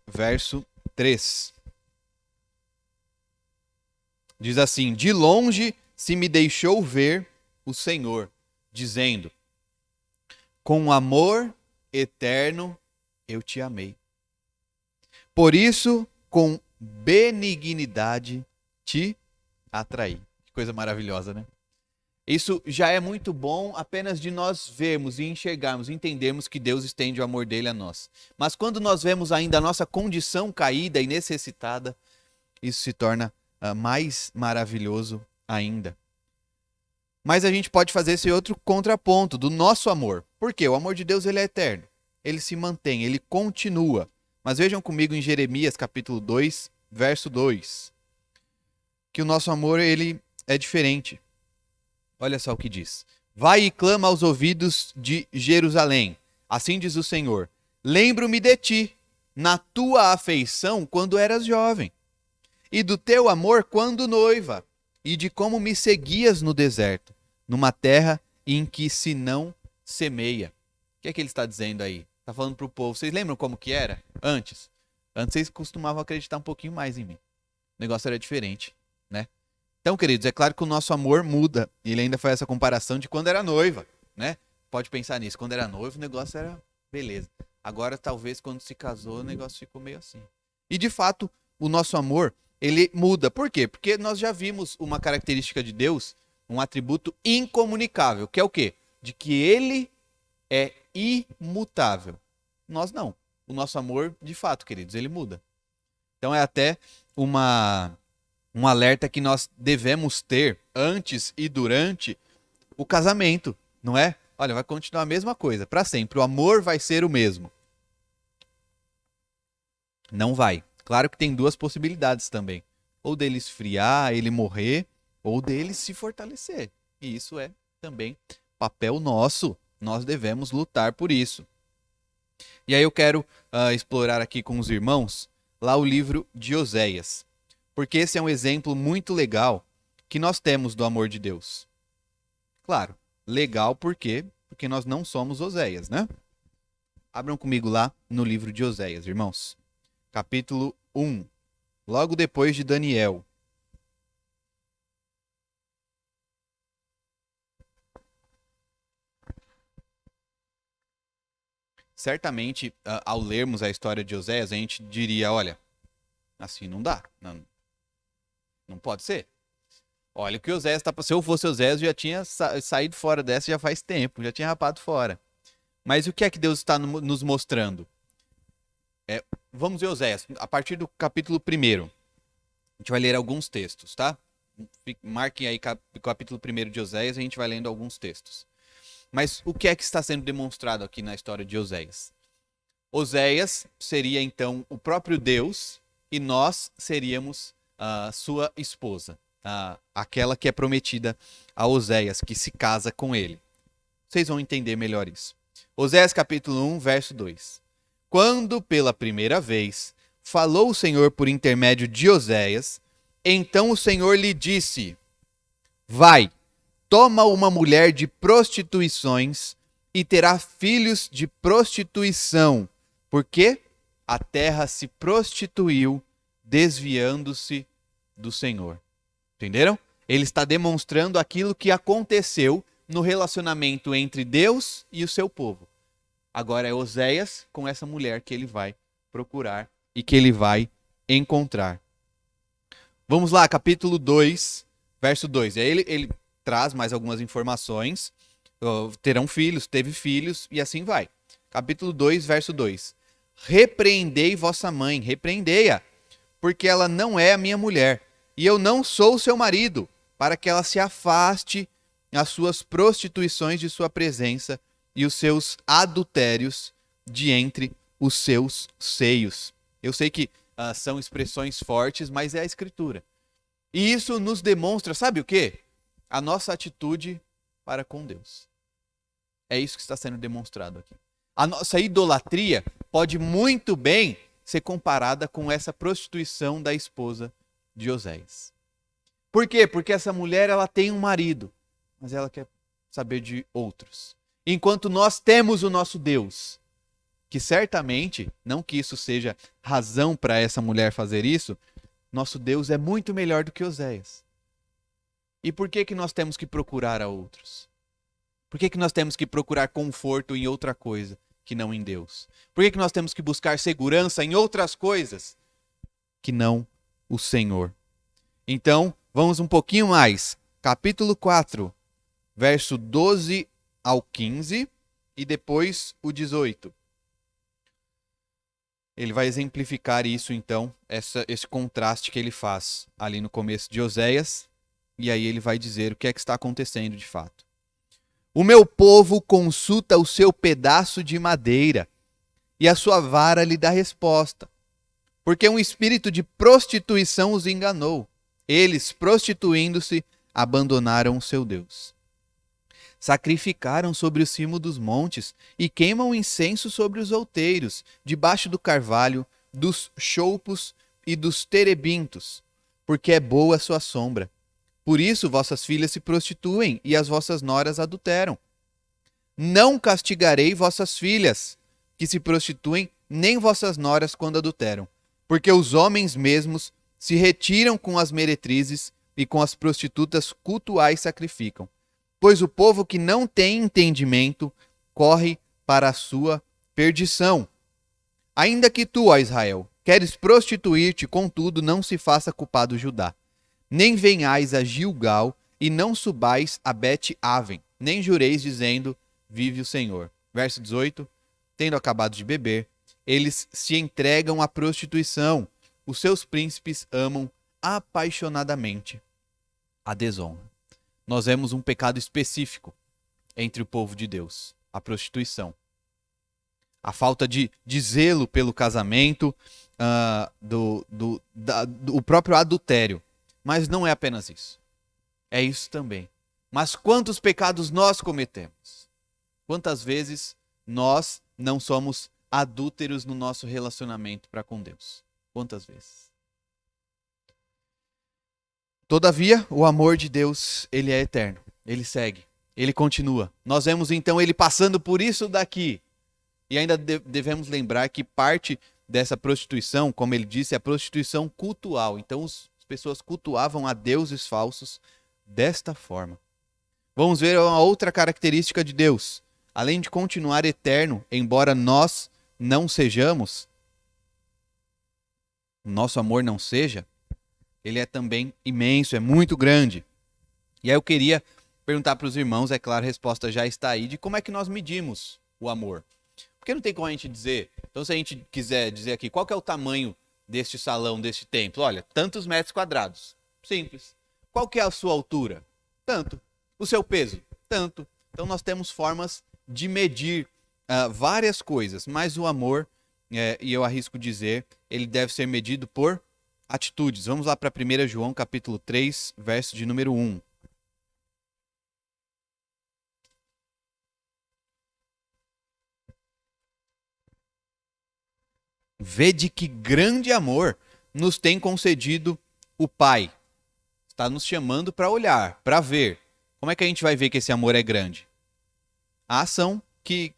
Verso 3. Diz assim: de longe se me deixou ver o Senhor, dizendo: com amor eterno eu te amei. Por isso, com benignidade te atraí. Que coisa maravilhosa, né? Isso já é muito bom apenas de nós vermos e enxergarmos, entendermos que Deus estende o amor dele a nós. Mas quando nós vemos ainda a nossa condição caída e necessitada, isso se torna mais maravilhoso ainda. Mas a gente pode fazer esse outro contraponto do nosso amor. Por quê? O amor de Deus ele é eterno. Ele se mantém, ele continua. Mas vejam comigo em Jeremias capítulo 2, verso 2. Que o nosso amor ele é diferente. Olha só o que diz. Vai e clama aos ouvidos de Jerusalém. Assim diz o Senhor. Lembro-me de ti, na tua afeição quando eras jovem, e do teu amor quando noiva, e de como me seguias no deserto, numa terra em que se não semeia. O que é que ele está dizendo aí? Está falando para o povo. Vocês lembram como que era antes? Antes vocês costumavam acreditar um pouquinho mais em mim. O negócio era diferente, né? Então, queridos, é claro que o nosso amor muda. E ele ainda faz essa comparação de quando era noiva, né? Pode pensar nisso. Quando era noivo, o negócio era beleza. Agora, talvez, quando se casou, o negócio ficou meio assim. E, de fato, o nosso amor, ele muda. Por quê? Porque nós já vimos uma característica de Deus, um atributo incomunicável, que é o quê? De que ele é imutável. Nós não. O nosso amor, de fato, queridos, ele muda. Então, é até um alerta que nós devemos ter antes e durante o casamento, não é? Olha, vai continuar a mesma coisa, para sempre. O amor vai ser o mesmo. Não vai. Claro que tem duas possibilidades também. Ou dele esfriar, ele morrer, ou dele se fortalecer. E isso é também papel nosso. Nós devemos lutar por isso. E aí eu quero explorar aqui com os irmãos lá o livro de Oséias. Porque esse é um exemplo muito legal que nós temos do amor de Deus. Claro, legal por quê? Porque nós não somos Oséias, né? Abram comigo lá no livro de Oséias, irmãos. Capítulo 1, logo depois de Daniel. Certamente, ao lermos a história de Oséias, a gente diria, olha, assim não dá, não pode ser. Olha o que Oséias está... Se eu fosse Oséias, eu já tinha saído fora dessa já faz tempo, já tinha rapado fora. Mas o que é que Deus está nos mostrando? Vamos ver Oséias, a partir do capítulo 1º. A gente vai ler alguns textos, tá? Marquem aí o capítulo 1º de Oséias, a gente vai lendo alguns textos. Mas o que é que está sendo demonstrado aqui na história de Oséias? Oséias seria então o próprio Deus e nós seríamos a sua esposa, aquela que é prometida a Oséias, que se casa com ele. Vocês vão entender melhor isso. Oséias capítulo 1, verso 2. Quando pela primeira vez falou o Senhor por intermédio de Oséias, então o Senhor lhe disse: vai, toma uma mulher de prostituições e terá filhos de prostituição, porque a terra se prostituiu, desviando-se do Senhor. Entenderam? Ele está demonstrando aquilo que aconteceu no relacionamento entre Deus e o seu povo. Agora é Oséias com essa mulher que ele vai procurar e que ele vai encontrar. Vamos lá, capítulo 2, verso 2. Aí ele traz mais algumas informações. Terão filhos, teve filhos e assim vai. Capítulo 2, verso 2. Repreendei vossa mãe, repreendei-a, porque ela não é a minha mulher, e eu não sou o seu marido, para que ela se afaste as suas prostituições de sua presença e os seus adultérios de entre os seus seios. Eu sei que são expressões fortes, mas é a Escritura. E isso nos demonstra, sabe o quê? A nossa atitude para com Deus. É isso que está sendo demonstrado aqui. A nossa idolatria pode muito bem ser comparada com essa prostituição da esposa de Oséias. Por quê? Porque essa mulher ela tem um marido, mas ela quer saber de outros. Enquanto nós temos o nosso Deus, que certamente, não que isso seja razão para essa mulher fazer isso, nosso Deus é muito melhor do que Oséias. E por que nós temos que procurar a outros? Por que nós temos que procurar conforto em outra coisa que não em Deus? Por que nós temos que buscar segurança em outras coisas que não o Senhor? Então, vamos um pouquinho mais. Capítulo 4, verso 12 ao 15 e depois o 18. Ele vai exemplificar isso, então, esse contraste que ele faz ali no começo de Oséias, e aí ele vai dizer o que é que está acontecendo de fato. O meu povo consulta o seu pedaço de madeira, e a sua vara lhe dá resposta, porque um espírito de prostituição os enganou. Eles, prostituindo-se, abandonaram o seu Deus. Sacrificaram sobre o cimo dos montes e queimam incenso sobre os outeiros, debaixo do carvalho, dos choupos e dos terebintos, porque é boa a sua sombra. Por isso vossas filhas se prostituem e as vossas noras adulteram. Não castigarei vossas filhas, que se prostituem, nem vossas noras quando adulteram, porque os homens mesmos se retiram com as meretrizes e com as prostitutas cultuais sacrificam. Pois o povo que não tem entendimento corre para a sua perdição. Ainda que tu, ó Israel, queres prostituir-te, contudo não se faça culpado Judá. Nem venhais a Gilgal e não subais a Bet-Aven, nem jureis dizendo, vive o Senhor. Verso 18, tendo acabado de beber, eles se entregam à prostituição. Os seus príncipes amam apaixonadamente a desonra. Nós vemos um pecado específico entre o povo de Deus, a prostituição. A falta de zelo pelo casamento, o próprio adultério. Mas não é apenas isso. É isso também. Mas quantos pecados nós cometemos? Quantas vezes nós não somos adúlteros no nosso relacionamento para com Deus? Quantas vezes? Todavia, o amor de Deus, ele é eterno. Ele segue. Ele continua. Nós vemos então ele passando por isso daqui. E ainda devemos lembrar que parte dessa prostituição, como ele disse, é a prostituição cultual. Então as pessoas cultuavam a deuses falsos desta forma. Vamos ver uma outra característica de Deus. Além de continuar eterno, embora nós não sejamos, nosso amor não seja, ele é também imenso, é muito grande. E aí eu queria perguntar para os irmãos, é claro, a resposta já está aí, de como é que nós medimos o amor. Porque não tem como a gente dizer. Então, se a gente quiser dizer aqui, qual que é o tamanho deste salão, deste templo? Olha, tantos metros quadrados. Simples. Qual que é a sua altura? Tanto. O seu peso? Tanto. Então, nós temos formas de medir várias coisas, mas o amor, e eu arrisco dizer, ele deve ser medido por atitudes. Vamos lá para 1 João capítulo 3, verso de número 1. Vede que grande amor nos tem concedido o Pai. Está nos chamando para olhar, para ver. Como é que a gente vai ver que esse amor é grande? A ação que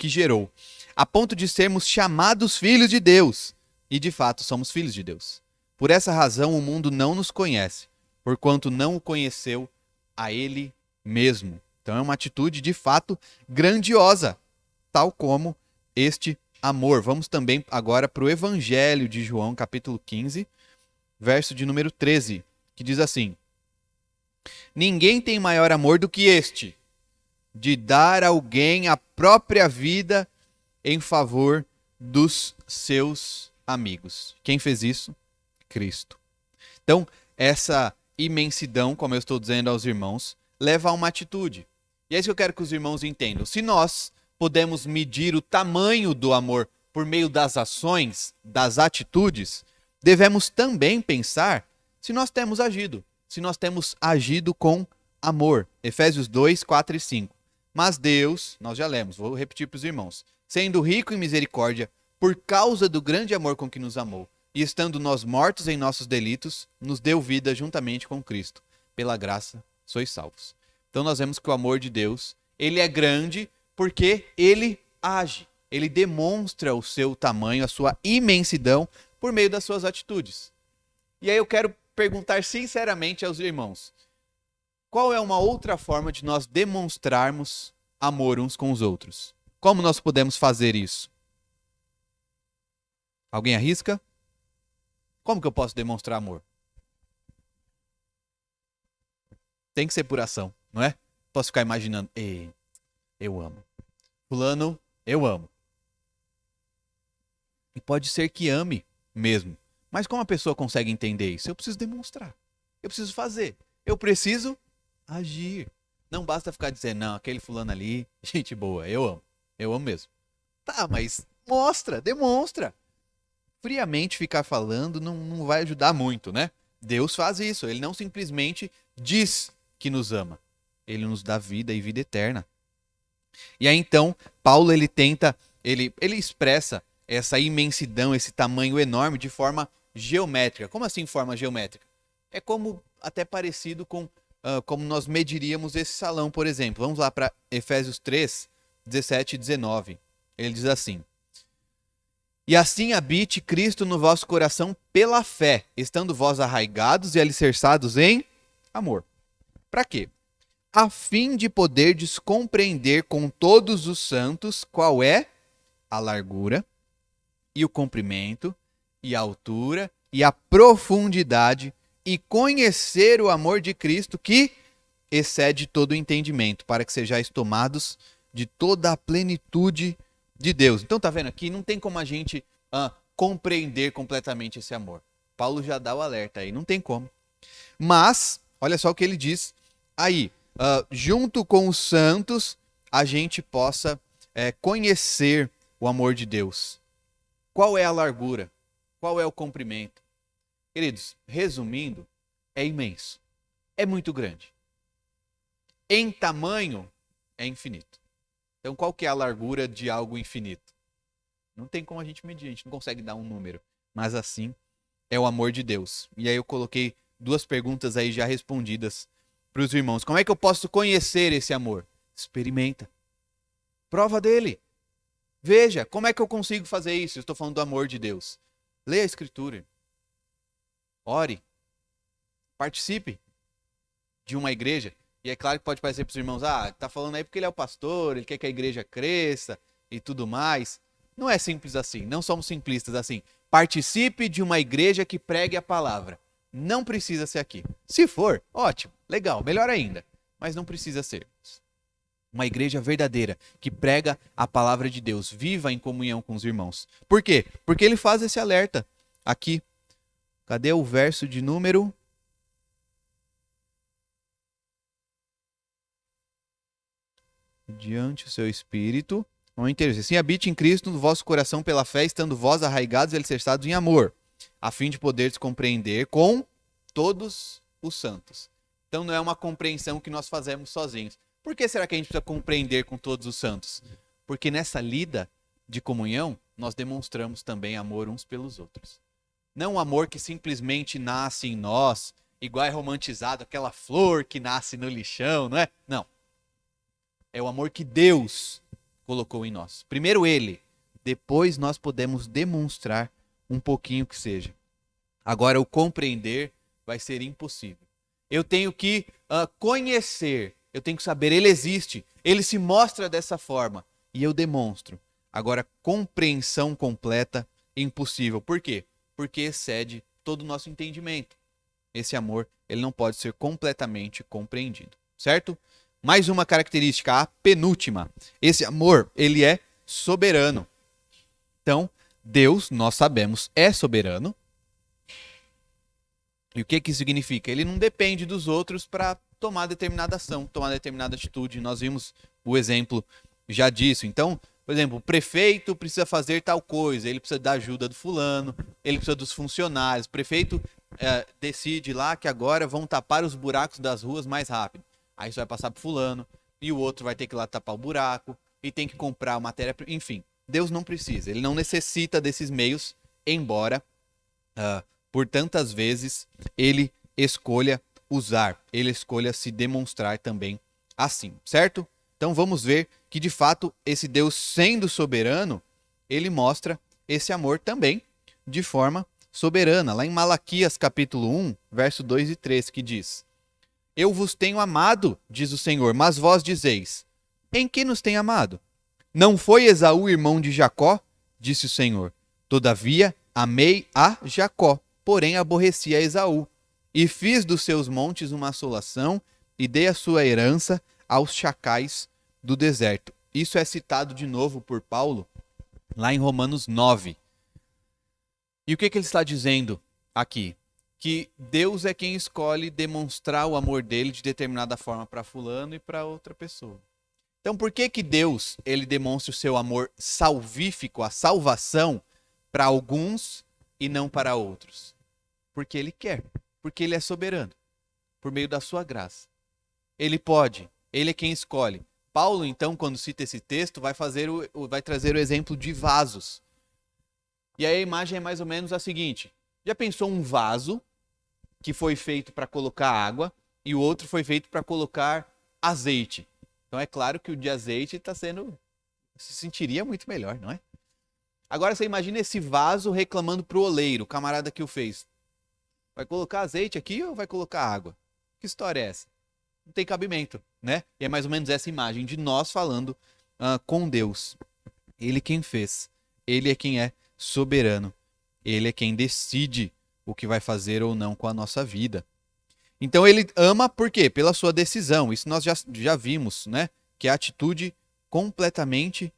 gerou. A ponto de sermos chamados filhos de Deus. E de fato somos filhos de Deus. Por essa razão o mundo não nos conhece, porquanto não o conheceu a Ele mesmo. Então é uma atitude de fato grandiosa, tal como este amor. Vamos também agora para o Evangelho de João, capítulo 15, verso de número 13, que diz assim: Ninguém tem maior amor do que este, de dar a alguém a própria vida em favor dos seus amigos. Quem fez isso? Cristo. Então, essa imensidão, como eu estou dizendo aos irmãos, leva a uma atitude. E é isso que eu quero que os irmãos entendam. Se nós podemos medir o tamanho do amor por meio das ações, das atitudes, devemos também pensar se nós temos agido. Se nós temos agido com amor. Efésios 2, 4 e 5. Mas Deus, nós já lemos, vou repetir para os irmãos, sendo rico em misericórdia, por causa do grande amor com que nos amou, e estando nós mortos em nossos delitos, nos deu vida juntamente com Cristo. Pela graça sois salvos. Então nós vemos que o amor de Deus, ele é grande porque ele age. Ele demonstra o seu tamanho, a sua imensidão, por meio das suas atitudes. E aí eu quero perguntar sinceramente aos irmãos, qual é uma outra forma de nós demonstrarmos amor uns com os outros? Como nós podemos fazer isso? Alguém arrisca? Como que eu posso demonstrar amor? Tem que ser por ação, não é? Posso ficar imaginando, ei, eu amo. Fulano, eu amo. E pode ser que ame mesmo. Mas como a pessoa consegue entender isso? Eu preciso demonstrar. Eu preciso fazer. Eu preciso agir. Não basta ficar dizendo, não, aquele fulano ali, gente boa, eu amo. Eu amo mesmo. Tá, mas mostra, demonstra. Friamente ficar falando não vai ajudar muito, né? Deus faz isso. Ele não simplesmente diz que nos ama. Ele nos dá vida e vida eterna. E aí então, Paulo ele expressa essa imensidão, esse tamanho enorme de forma geométrica. Como assim forma geométrica? É como até parecido com como nós mediríamos esse salão, por exemplo. Vamos lá para Efésios 3, 17 e 19. Ele diz assim: E assim habite Cristo no vosso coração pela fé, estando vós arraigados e alicerçados em amor. Para quê? A fim de poderdes compreender com todos os santos qual é a largura e o comprimento e a altura e a profundidade, e conhecer o amor de Cristo que excede todo o entendimento, para que sejais tomados de toda a plenitude de Deus. Então tá vendo aqui, não tem como a gente compreender completamente esse amor. Paulo já dá o alerta aí, não tem como. Mas, olha só o que ele diz aí, junto com os santos, a gente possa conhecer o amor de Deus. Qual é a largura? Qual é o comprimento? Queridos, resumindo, é imenso. É muito grande. Em tamanho, é infinito. Então, qual que é a largura de algo infinito? Não tem como a gente medir, a gente não consegue dar um número. Mas assim, é o amor de Deus. E aí eu coloquei 2 perguntas aí já respondidas para os irmãos. Como é que eu posso conhecer esse amor? Experimenta. Prova dele. Veja, como é que eu consigo fazer isso? Eu estou falando do amor de Deus. Leia a Escritura. Ore. Participe de uma igreja. E é claro que pode parecer para os irmãos, tá falando aí porque ele é o pastor, ele quer que a igreja cresça e tudo mais. Não é simples assim, não somos simplistas assim. Participe de uma igreja que pregue a palavra. Não precisa ser aqui. Se for, ótimo, legal, melhor ainda. Mas não precisa ser. Uma igreja verdadeira, que prega a palavra de Deus, viva em comunhão com os irmãos. Por quê? Porque ele faz esse alerta aqui. Cadê o verso de número? Diante o seu espírito. Vamos entender. Assim habite em Cristo no vosso coração pela fé, estando vós arraigados e alicerçados em amor, a fim de poderes compreender com todos os santos. Então não é uma compreensão que nós fazemos sozinhos. Por que será que a gente precisa compreender com todos os santos? Porque nessa lida de comunhão, nós demonstramos também amor uns pelos outros. Não um amor que simplesmente nasce em nós, igual é romantizado, aquela flor que nasce no lixão, não é? Não. É o amor que Deus colocou em nós. Primeiro ele, depois nós podemos demonstrar um pouquinho que seja. Agora, o compreender vai ser impossível. Eu tenho que conhecer, eu tenho que saber, ele existe, ele se mostra dessa forma e eu demonstro. Agora, compreensão completa, impossível. Por quê? Porque excede todo o nosso entendimento. Esse amor, ele não pode ser completamente compreendido, certo? Mais uma característica, a penúltima. Esse amor, ele é soberano. Então, Deus, nós sabemos, é soberano. E o que isso significa? Ele não depende dos outros para tomar determinada ação, tomar determinada atitude. Nós vimos o exemplo já disso. Então, por exemplo, o prefeito precisa fazer tal coisa, ele precisa da ajuda do fulano, ele precisa dos funcionários. O prefeito decide lá que agora vão tapar os buracos das ruas mais rápido. Aí isso vai passar para fulano, e o outro vai ter que ir lá tapar o buraco, e tem que comprar a matéria. Enfim, Deus não precisa, ele não necessita desses meios, embora por tantas vezes ele escolha usar, ele escolha se demonstrar também assim, certo? Então vamos ver que de fato esse Deus sendo soberano, ele mostra esse amor também de forma soberana. Lá em Malaquias capítulo 1, verso 2 e 3, que diz: Eu vos tenho amado, diz o Senhor, mas vós dizeis: em que nos tem amado? Não foi Esaú irmão de Jacó? Disse o Senhor. Todavia amei a Jacó, porém aborreci a Esaú. E fiz dos seus montes uma assolação, e dei a sua herança aos chacais do deserto. Isso é citado de novo por Paulo, lá em Romanos 9. E o que ele está dizendo aqui? Que Deus é quem escolhe demonstrar o amor dele de determinada forma para fulano e para outra pessoa. Então, por que Deus ele demonstra o seu amor salvífico, a salvação, para alguns e não para outros? Porque ele quer, porque ele é soberano, por meio da sua graça. Ele pode, ele é quem escolhe. Paulo, então, quando cita esse texto, vai trazer o exemplo de vasos. E aí a imagem é mais ou menos a seguinte: já pensou um vaso que foi feito para colocar água e o outro foi feito para colocar azeite? Então é claro que o de azeite se sentiria muito melhor, não é? Agora você imagina esse vaso reclamando pro oleiro, o camarada que o fez. Vai colocar azeite aqui ou vai colocar água? Que história é essa? Não tem cabimento, né? E é mais ou menos essa imagem de nós falando com Deus. Ele quem fez, ele é quem é soberano, ele é quem decide o que vai fazer ou não com a nossa vida. Então ele ama por quê? Pela sua decisão. Isso nós já vimos, né? Que é a atitude completamente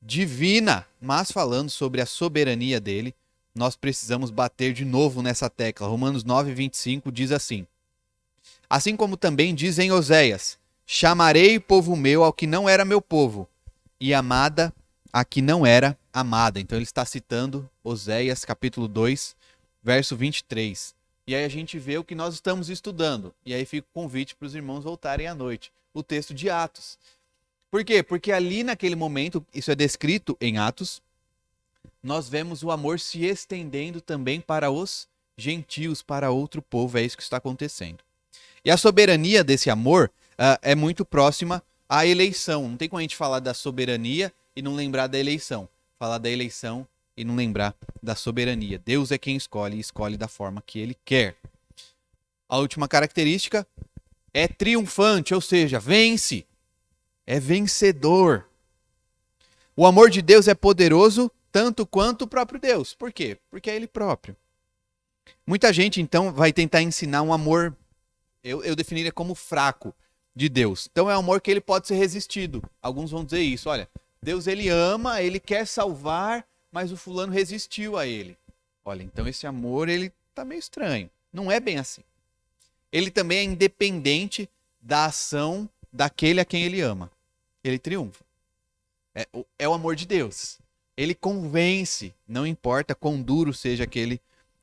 divina. Mas falando sobre a soberania dele, nós precisamos bater de novo nessa tecla. Romanos 9, 25 diz assim: assim como também diz em Oséias: chamarei povo meu ao que não era meu povo, e amada a que não era amada. Então ele está citando Oséias capítulo 2, verso 23. E aí a gente vê o que nós estamos estudando. E aí fica o convite para os irmãos voltarem à noite. O texto de Atos. Por quê? Porque ali naquele momento, isso é descrito em Atos, nós vemos o amor se estendendo também para os gentios, para outro povo. É isso que está acontecendo. E a soberania desse amor é muito próxima à eleição. Não tem como a gente falar da soberania e não lembrar da eleição. Falar da eleição e não lembrar da soberania. Deus é quem escolhe e escolhe da forma que ele quer. A última característica é triunfante, ou seja, vence. É vencedor. O amor de Deus é poderoso tanto quanto o próprio Deus. Por quê? Porque é ele próprio. Muita gente, então, vai tentar ensinar um amor, eu definiria como fraco. de Deus. Então é um amor que ele pode ser resistido. Alguns vão dizer isso, olha, Deus ele ama, ele quer salvar, mas o fulano resistiu a ele. Olha, então esse amor ele tá meio estranho. Não é bem assim. Ele também é independente da ação daquele a quem ele ama. Ele triunfa. É o amor de Deus. Ele convence, não importa quão duro seja aquele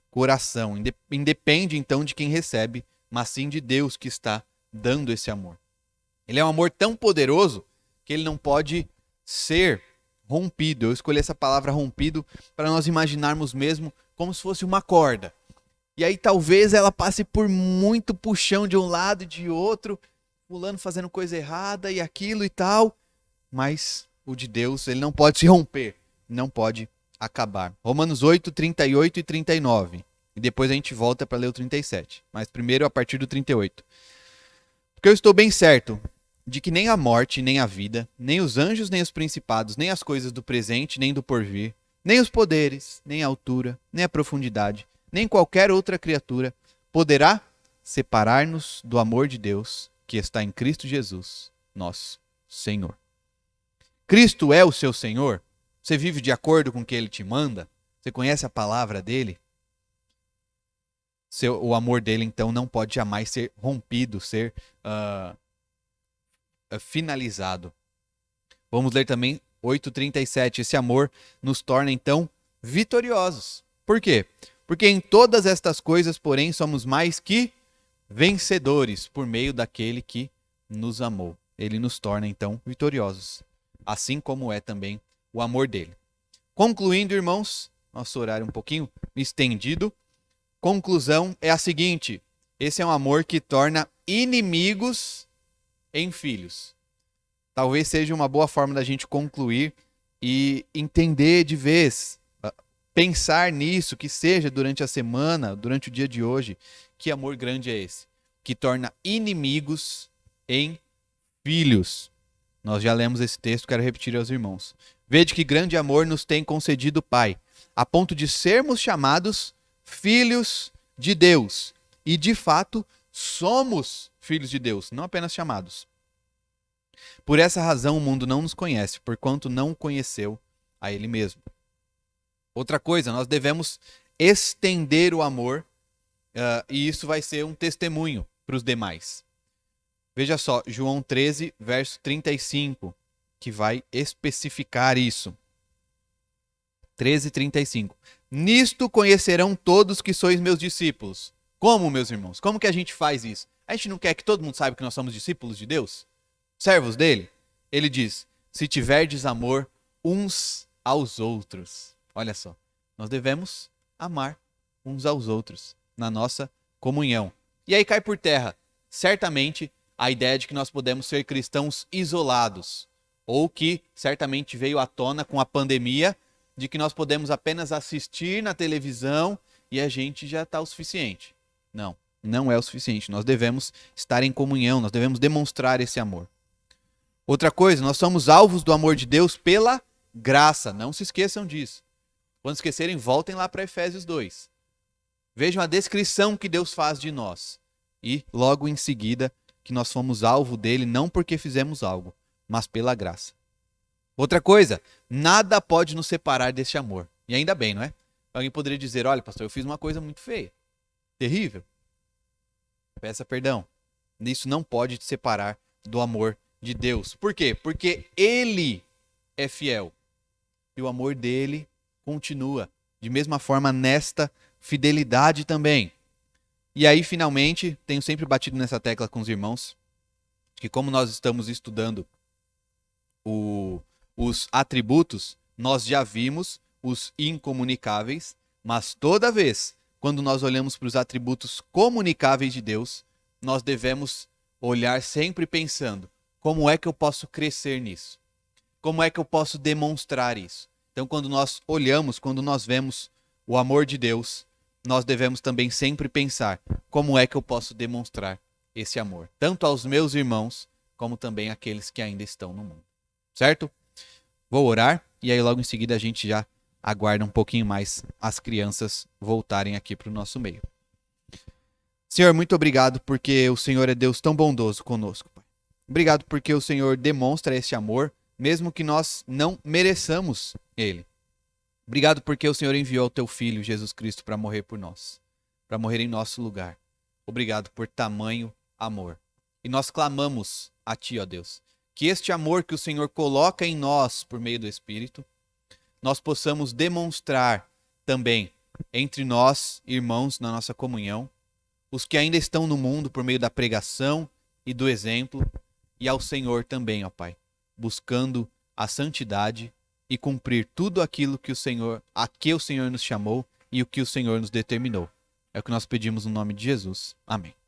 coração. Independe então de quem recebe, mas sim de Deus que está dando esse amor. Ele é um amor tão poderoso que ele não pode ser rompido. Eu escolhi essa palavra rompido para nós imaginarmos mesmo como se fosse uma corda. E aí talvez ela passe por muito puxão de um lado e de outro, fulano fazendo coisa errada e aquilo e tal, mas o de Deus, ele não pode se romper, não pode acabar. Romanos 8, 38 e 39. E depois a gente volta para ler o 37. Mas primeiro a partir do 38. Porque eu estou bem certo de que nem a morte, nem a vida, nem os anjos, nem os principados, nem as coisas do presente, nem do porvir, nem os poderes, nem a altura, nem a profundidade, nem qualquer outra criatura poderá separar-nos do amor de Deus que está em Cristo Jesus, nosso Senhor. Cristo é o seu Senhor? Você vive de acordo com o que Ele te manda? Você conhece a palavra dEle? O amor dEle, então, não pode jamais ser rompido, ser finalizado. Vamos ler também 8:37. Esse amor nos torna, então, vitoriosos. Por quê? Porque em todas estas coisas, porém, somos mais que vencedores por meio daquele que nos amou. Ele nos torna, então, vitoriosos. Assim como é também o amor dele. Concluindo, irmãos, nosso horário um pouquinho estendido. Conclusão é a seguinte: esse é um amor que torna inimigos em filhos. Talvez seja uma boa forma da gente concluir e entender de vez, pensar nisso, que seja durante a semana, durante o dia de hoje, que amor grande é esse? Que torna inimigos em filhos. Nós já lemos esse texto, quero repetir aos irmãos. Vede que grande amor nos tem concedido o Pai, a ponto de sermos chamados filhos de Deus. E, de fato, somos filhos de Deus, não apenas chamados. Por essa razão o mundo não nos conhece, porquanto não conheceu a Ele mesmo. Outra coisa, nós devemos estender o amor, e isso vai ser um testemunho para os demais. Veja só, João 13, verso 35, que vai especificar isso. 13:35. Nisto conhecerão todos que sois meus discípulos. Como, meus irmãos? Como que a gente faz isso? A gente não quer que todo mundo saiba que nós somos discípulos de Deus? Servos dele? Ele diz, se tiverdes amor uns aos outros. Olha só, nós devemos amar uns aos outros na nossa comunhão. E aí cai por terra, certamente, a ideia de que nós podemos ser cristãos isolados, ou que certamente veio à tona com a pandemia, de que nós podemos apenas assistir na televisão e a gente já está o suficiente. Não, não é o suficiente. Nós devemos estar em comunhão, nós devemos demonstrar esse amor. Outra coisa, nós somos alvos do amor de Deus pela graça. Não se esqueçam disso. Quando esquecerem, voltem lá para Efésios 2. Vejam a descrição que Deus faz de nós. E logo em seguida, que nós fomos alvo dele não porque fizemos algo, mas pela graça. Outra coisa, nada pode nos separar desse amor. E ainda bem, não é? Alguém poderia dizer, olha, pastor, eu fiz uma coisa muito feia, terrível. Peça perdão. Isso não pode te separar do amor de Deus. Por quê? Porque ele é fiel. E o amor dele continua. De mesma forma, nesta fidelidade também. E aí, finalmente, tenho sempre batido nessa tecla com os irmãos, que como nós estamos estudando os atributos, nós já vimos os incomunicáveis, mas toda vez, quando nós olhamos para os atributos comunicáveis de Deus, nós devemos olhar sempre pensando, como é que eu posso crescer nisso? Como é que eu posso demonstrar isso? Então, quando nós olhamos, quando nós vemos o amor de Deus, nós devemos também sempre pensar como é que eu posso demonstrar esse amor, tanto aos meus irmãos, como também àqueles que ainda estão no mundo. Certo? Vou orar e aí logo em seguida a gente já aguarda um pouquinho mais as crianças voltarem aqui para o nosso meio. Senhor, muito obrigado porque o Senhor é Deus tão bondoso conosco, Pai. Obrigado porque o Senhor demonstra esse amor, mesmo que nós não mereçamos ele. Obrigado porque o Senhor enviou o teu Filho, Jesus Cristo, para morrer por nós, para morrer em nosso lugar. Obrigado por tamanho amor. E nós clamamos a Ti, ó Deus, que este amor que o Senhor coloca em nós por meio do Espírito, nós possamos demonstrar também entre nós, irmãos, na nossa comunhão, os que ainda estão no mundo por meio da pregação e do exemplo, e ao Senhor também, ó Pai, buscando a santidade e cumprir tudo aquilo que a que o Senhor nos chamou e o que o Senhor nos determinou. É o que nós pedimos no nome de Jesus. Amém.